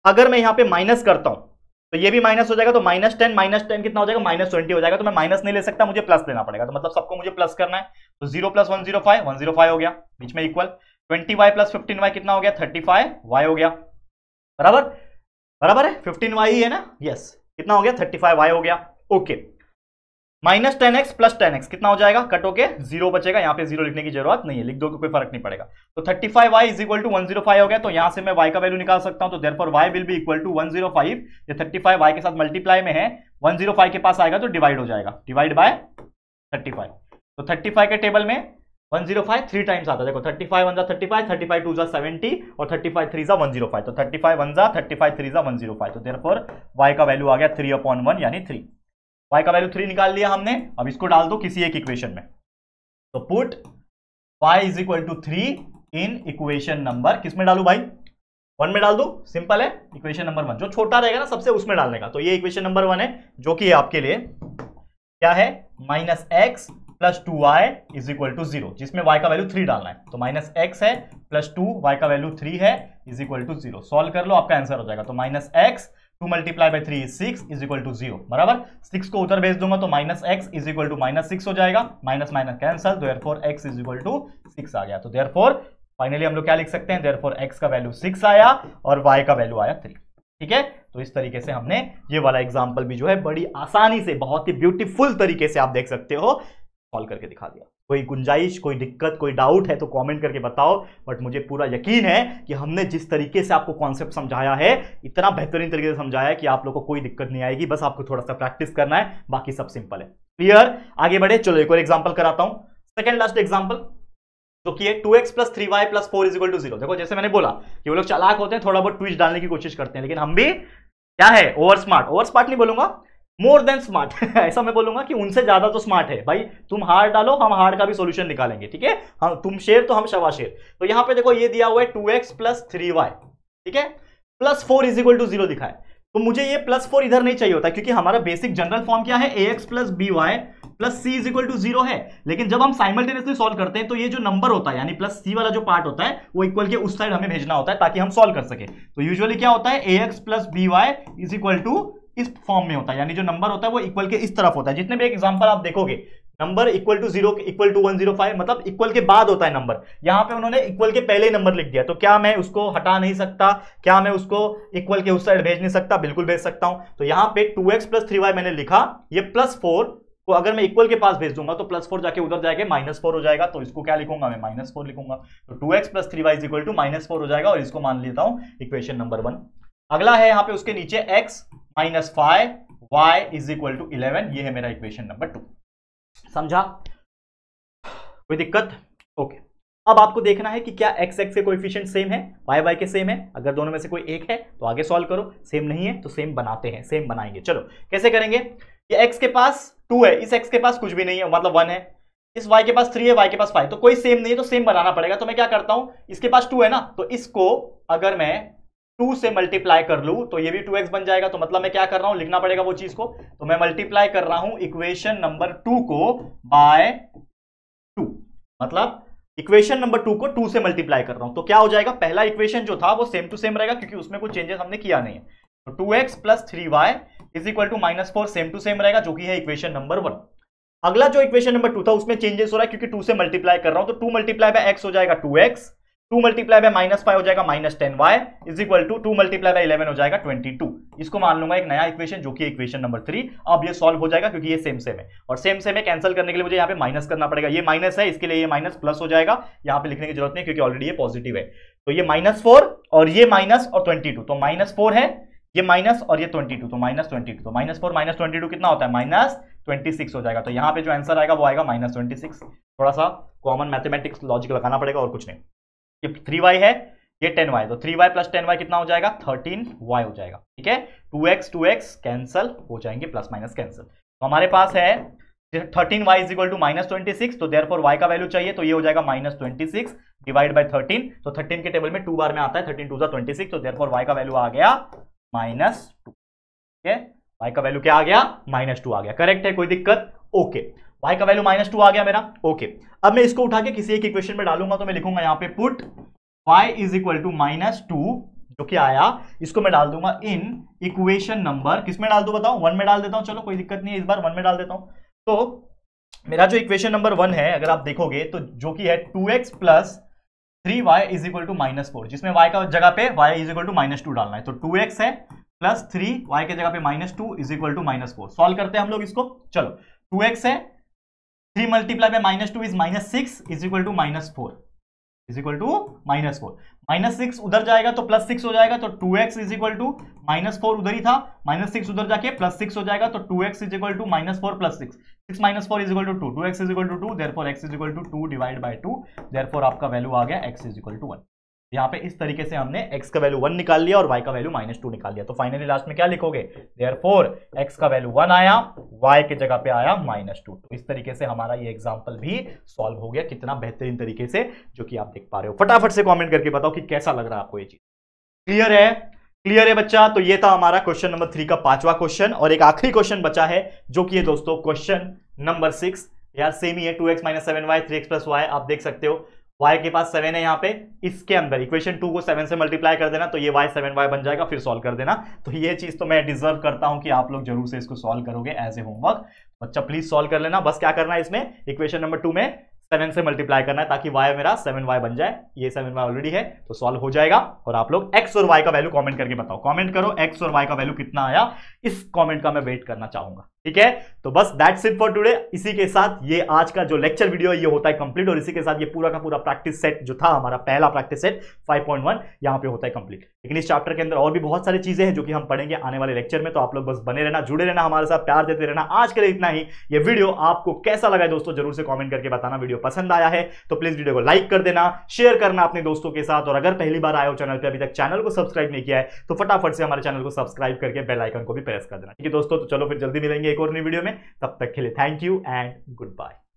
अगर मैं यहाँ पे माइनस करता हूं तो ये भी माइनस हो जाएगा, तो -10 कितना हो जाएगा, -20 हो जाएगा। तो मैं माइनस नहीं ले सकता, मुझे प्लस लेना पड़ेगा, तो मतलब सबको मुझे प्लस करना है। तो 0 + 105 हो गया, बीच में इक्वल 20y प्लस 15y कितना हो गया, 35y हो गया, बराबर, बराबर है, 15y ही है ना, यस, कितना हो गया, 35y हो गया, ओके। -10x प्लस 10x कितना हो जाएगा, कट होके 0 बचेगा, यहाँ पे 0 लिखने की जरूरत नहीं है, लिख दो कोई फर्क नहीं पड़ेगा। तो 35y इज इक्वल टू 105 हो गया, तो यहां से मैं y का वैल्यू निकाल सकता हूं। तो therefore y will be equal to 105, ये 35 y के साथ मल्टीप्लाई में है, 105 के पास आएगा तो डिवाइड हो जाएगा, डिवाइड बाय 35। तो 35 के टेबल में 105 3 टाइम्स आता है, देखो 35 1 35, 35 2 70 और 35 3 105, तो 35 1 35 3 105। तो देयरफॉर y का वैल्यू आ गया 3/1 यानी 3। y का वैल्यू 3 निकाल लिया हमने। अब इसको डाल दो किसी एक इक्वेशन में, तो put y is equal to 3 in equation number, किस में डालू भाई, 1 में डाल दो, सिंपल है, इक्वेशन नंबर 1 जो छोटा रहेगा ना सबसे उसमें डालने का। तो ये इक्वेशन नंबर 1 है, जो कि आपके लिए क्या है, -x plus 2y is equal to 0, जिसमें y का वैल्यू 3 डालना है। तो -x है प्लस 2, y का वैल्यू 3 है, इज इक्वल टू 0। सॉल्व कर लो, आपका आंसर हो जाएगा। तो -x 2 multiply by 3 is 6 is equal to 0, बराबर। 6 को उधर भेज दूंगा तो -x इज इक्वल टू -6 हो जाएगा, minus minus cancel, therefore x is equal to 6 आ गया। तो देयरफॉर फाइनली हम लोग क्या लिख सकते हैं, देयरफॉर x का वैल्यू 6 आया और y का वैल्यू आया 3, ठीक है। तो इस तरीके से हमने ये वाला एग्जाम्पल भी जो है बड़ी आसानी से, बहुत ही ब्यूटीफुल तरीके से आप देख सकते हो, सॉल्व करके दिखा दिया। कोई गुंजाइश, कोई दिक्कत, कोई डाउट है तो कमेंट करके बताओ। बट मुझे पूरा यकीन है कि हमने जिस तरीके से आपको कॉन्सेप्ट समझाया है, इतना बेहतरीन तरीके से समझाया है कि आप लोगों को कोई दिक्कत नहीं आएगी। बस आपको थोड़ा सा प्रैक्टिस करना है, बाकी सब सिंपल है। क्लियर? आगे बढ़े, चलो एक और एग्जांपल कराता हूं, सेकंड लास्ट एग्जांपल, जो कि है 2x + 3y + 4 = 0। देखो जैसे मैंने बोला कि वो लोग चालाक होते हैं, थोड़ा बहुत ट्विस्ट डालने की कोशिश करते हैं, लेकिन हम भी क्या है, ओवर स्मार्ट नहीं बोलूंगा, मोर देन स्मार्ट ऐसा मैं बोलूंगा कि उनसे ज्यादा तो स्मार्ट है भाई। तुम हार्ड डालो, हम हार्ड का भी सॉल्यूशन निकालेंगे, ठीक है? हम तुम शेर तो हम शवा शेर। तो यहां पे देखो ये दिया हुआ है 2x + 3y, ठीक है, + 4 = 0 दिखा है। तो मुझे ये +4 इधर नहीं चाहिए होता, क्योंकि हमारा बेसिक जनरल फॉर्म क्या है, ax + by + c = 0 है। लेकिन जब हम साइमल्टेनियसली सॉल्व करते हैं तो ये जो नंबर होता है, यानी +c वाला जो पार्ट होता है, वो इक्वल के उस साइड हमें भेजना होता है ताकि हम सॉल्व कर सके। तो यूजुअली क्या होता है, ax + by = इस फॉर्म में होता है, यानी जो नंबर होता है वो इक्वल के इस तरफ होता है। जितने भी एग्जांपल आप देखोगे, number equal to 0 equal to 105, मतलब इक्वल के बाद होता है नंबर। यहां पे उन्होंने इक्वल के पहले नंबर लिख दिया, तो क्या मैं उसको हटा नहीं सकता? क्या मैं उसको इक्वल के उस साइड भेज नहीं सकता? बिल्कुल भेज सकता हूं। तो यहां पे 2x + 3y मैंने लिखा, ये +4 को अगर मैं इक्वल के पास भेज दूंगा तो +4 जाके उधर जाके -4 हो जाएगा। तो इसको क्या लिखूंगा मैं, -4 लिखूंगा। तो 2x + 3y = -4 हो जाएगा, और इसको मान लेता हूं इक्वेशन नंबर 1। अगला है यहां पे उसके नीचे x - 5 y = 11, ये है मेरा इक्वेशन नंबर 2। समझा? कोई दिक्कत? ओके। अब आपको देखना है कि क्या x के कोएफिशिएंट सेम है, y के सेम है। अगर दोनों में से कोई एक है तो आगे सॉल्व करो, सेम नहीं है तो सेम बनाते हैं, सेम बनाएंगे। चलो कैसे करेंगे? ये x के पास 2 है, इस x के पास कुछ भी नहीं है, मतलब 1 है। इस y के पास 3 है, y के पास 5, तो कोई सेम नहीं है, तो सेम बनाना पड़ेगा। तो मैं क्या करता हूं, इसके पास 2 है ना, तो इसको अगर मैं 2 से मल्टीप्लाई कर लूं तो ये भी 2x बन जाएगा। तो मतलब मैं क्या कर रहा हूं, लिखना पड़ेगा वो चीज को। तो मैं मल्टीप्लाई कर रहा हूं इक्वेशन नंबर 2 को बाय 2, मतलब इक्वेशन नंबर 2 को 2 से मल्टीप्लाई कर रहा हूं। तो क्या हो जाएगा, पहला इक्वेशन जो था वो सेम टू सेम रहेगा, क्योंकि उसमें कुछ चेंजेस हमने किया नहीं है। तो 2x + 3y = -4 same to same रहेगा, जो कि है इक्वेशन नंबर 1। अगला जो इक्वेशन नंबर 2 था उसमें चेंजेस हो रहा है, क्योंकि 2 से मल्टीप्लाई कर रहा हूं। तो 2 × x हो जाएगा 2x, 2 × -5 हो जाएगा -10y = 2 × 11 हो जाएगा 22। इसको मान लूंगा एक नया इक्वेशन, जो कि इक्वेशन नंबर 3। अब ये सॉल्व हो जाएगा क्योंकि ये सेम सेम है, और सेम सेम है, कैंसिल करने के लिए मुझे यहाँ पे माइनस करना पड़ेगा। ये माइनस है, इसके लिए ये माइनस प्लस हो जाएगा। यहाँ पे लिखने की जरूरत नहीं, क्योंकि ऑलरेडी ये पॉजिटिव है। तो ये -4 और ये माइनस और 22, तो -4 है, ये माइनस और ये 22, तो -22। तो -4 - 22 कितना होता है, -26 हो जाएगा। तो यहाँ पे जो आंसर आएगा वो आएगा -26। थोड़ा सा कॉमन मैथमेटिक्स लॉजिक लगाना पड़ेगा, और कुछ नहीं। ये 3y है, ये 10y, तो 3y + 10y कितना हो जाएगा, 13y हो जाएगा। ठीक है, 2x कैंसल हो जाएंगे, प्लस माइनस कैंसल। तो हमारे पास है 13y = -26, तो देयरफॉर y का वैल्यू चाहिए, तो ये हो जाएगा -26 डिवाइड बाय 13। तो 13 के टेबल में 2 बार में आता है, 13 2 26, तो देयरफॉर y का वैल्यू आ गया -2। ठीक है, y का वैल्यू क्या आ गया, -2 आ गया। करेक्ट है, कोई दिक्कत? ओके, y का वैल्यू -2 आ गया मेरा। ओके, अब मैं इसको उठा के किसी एक इक्वेशन में डालूंगा, तो मैं लिखूंगा यहाँ पे पुट y = -2, जो कि आया, इसको मैं डाल दूंगा इन इक्वेशन नंबर, किस में डाल दूं बताओ, 1 में डाल देता हूं। चलो कोई दिक्कत नहीं है, इस बार 1 में डाल देता हूं। तो मेरा जो इक्वेशन नंबर 1 है, अगर आप देखोगे तो जो कि है 2x + 3y = -4, जिसमें y का जगह पे y = -2 डालना है। तो 2x है प्लस 3y के जगह पे -2 = -4। सॉल्व करते हैं हम लोग इसको। चलो 2x है, 3 × -2 is -6 = -4 -6 उधर जाएगा तो +6 हो जाएगा। तो 2x = -4 उधर ही था, -6 उधर जाके +6 हो जाएगा। तो 2x = -4 + 6, 6 - 4 = 2, 2x = 2, therefore x = 2 divide by 2, therefore आपका वैल्यू आ गया x = 1। यहाँ पे इस तरीके से हमने x का वैल्यू 1 निकाल लिया और y का वैल्यू -2 निकाल लिया। तो फाइनली लास्ट में क्या लिखोगे, देयरफॉर x का वैल्यू 1 आया, y के जगह पे आया -2। तो इस तरीके से हमारा ये एग्जांपल भी सॉल्व हो गया, कितना बेहतरीन तरीके से, जो कि आप देख पा रहे हो। फटाफट से कमेंट करके बताओ कि कैसा लग रहा है आपको ये चीज। क्लियर है? क्लियर है बच्चा? तो ये था हमारा क्वेश्चन नंबर 3 का 5वां क्वेश्चन, और एक आखिरी क्वेश्चन बचा है, जो कि है दोस्तों क्वेश्चन नंबर 6। यार सेम ही है, 2x - 7y 3x + y। आप देख सकते हो y के पास 7 है, यहाँ पे इसके अंदर इक्वेशन 2 को 7 से मल्टीप्लाई कर देना, तो ये y 7y बन जाएगा, फिर सॉल्व कर देना। तो ये चीज तो मैं डिजर्व करता हूं कि आप लोग जरूर से इसको सॉल्व करोगे एज ए होमवर्क। बच्चा प्लीज सॉल्व कर लेना। बस क्या करना है, इसमें इक्वेशन नंबर 2 में 7 से मल्टीप्लाई करना है, ताकि y मेरा 7y बन जाए। ये 7y ऑलरेडी है, तो सॉल्व हो जाएगा। और आप लोग x और y का वैल्यू कमेंट करके बताओ। कमेंट करो x और y का वैल्यू कितना आया, इस कमेंट का मैं वेट करना चाहूंगा। ठीक है, तो बस दैट्स इट फॉर टुडे। इसी के साथ ये आज का जो लेक्चर वीडियो है ये होता है कंप्लीट, और इसी के साथ ये पूरा का पूरा प्रैक्टिस सेट जो था हमारा पहला प्रैक्टिस सेट 5.1 यहां पे होता है कंप्लीट। लेकिन इस चैप्टर के अंदर और भी बहुत सारी चीजें हैं जो कि हम पढ़ेंगे आने वाले लेक्चर में, तो आप लोग बस बने रहना, जुड़े रहना, हमारे साथ प्यार देते रहना। आज के लिए इतना ही। ये वीडियो आपको कैसा लगा दोस्तों जरूर से कमेंट करके बताना। वीडियो पसंद आया है तो प्लीज वीडियो को लाइक कर देना, शेयर करना अपने दोस्तों के साथ, और अगर पहली बार आए हो चैनल पे, अभी तक चैनल को सब्सक्राइब नहीं किया है तो फटाफट से हमारे चैनल को सब्सक्राइब करके बेल आइकन को भी प्रेस कर देना। ठीक है दोस्तों, तो चलो फिर जल्दी मिलेंगे एक और नई वीडियो में। तब तक के लिए thank you and good bye.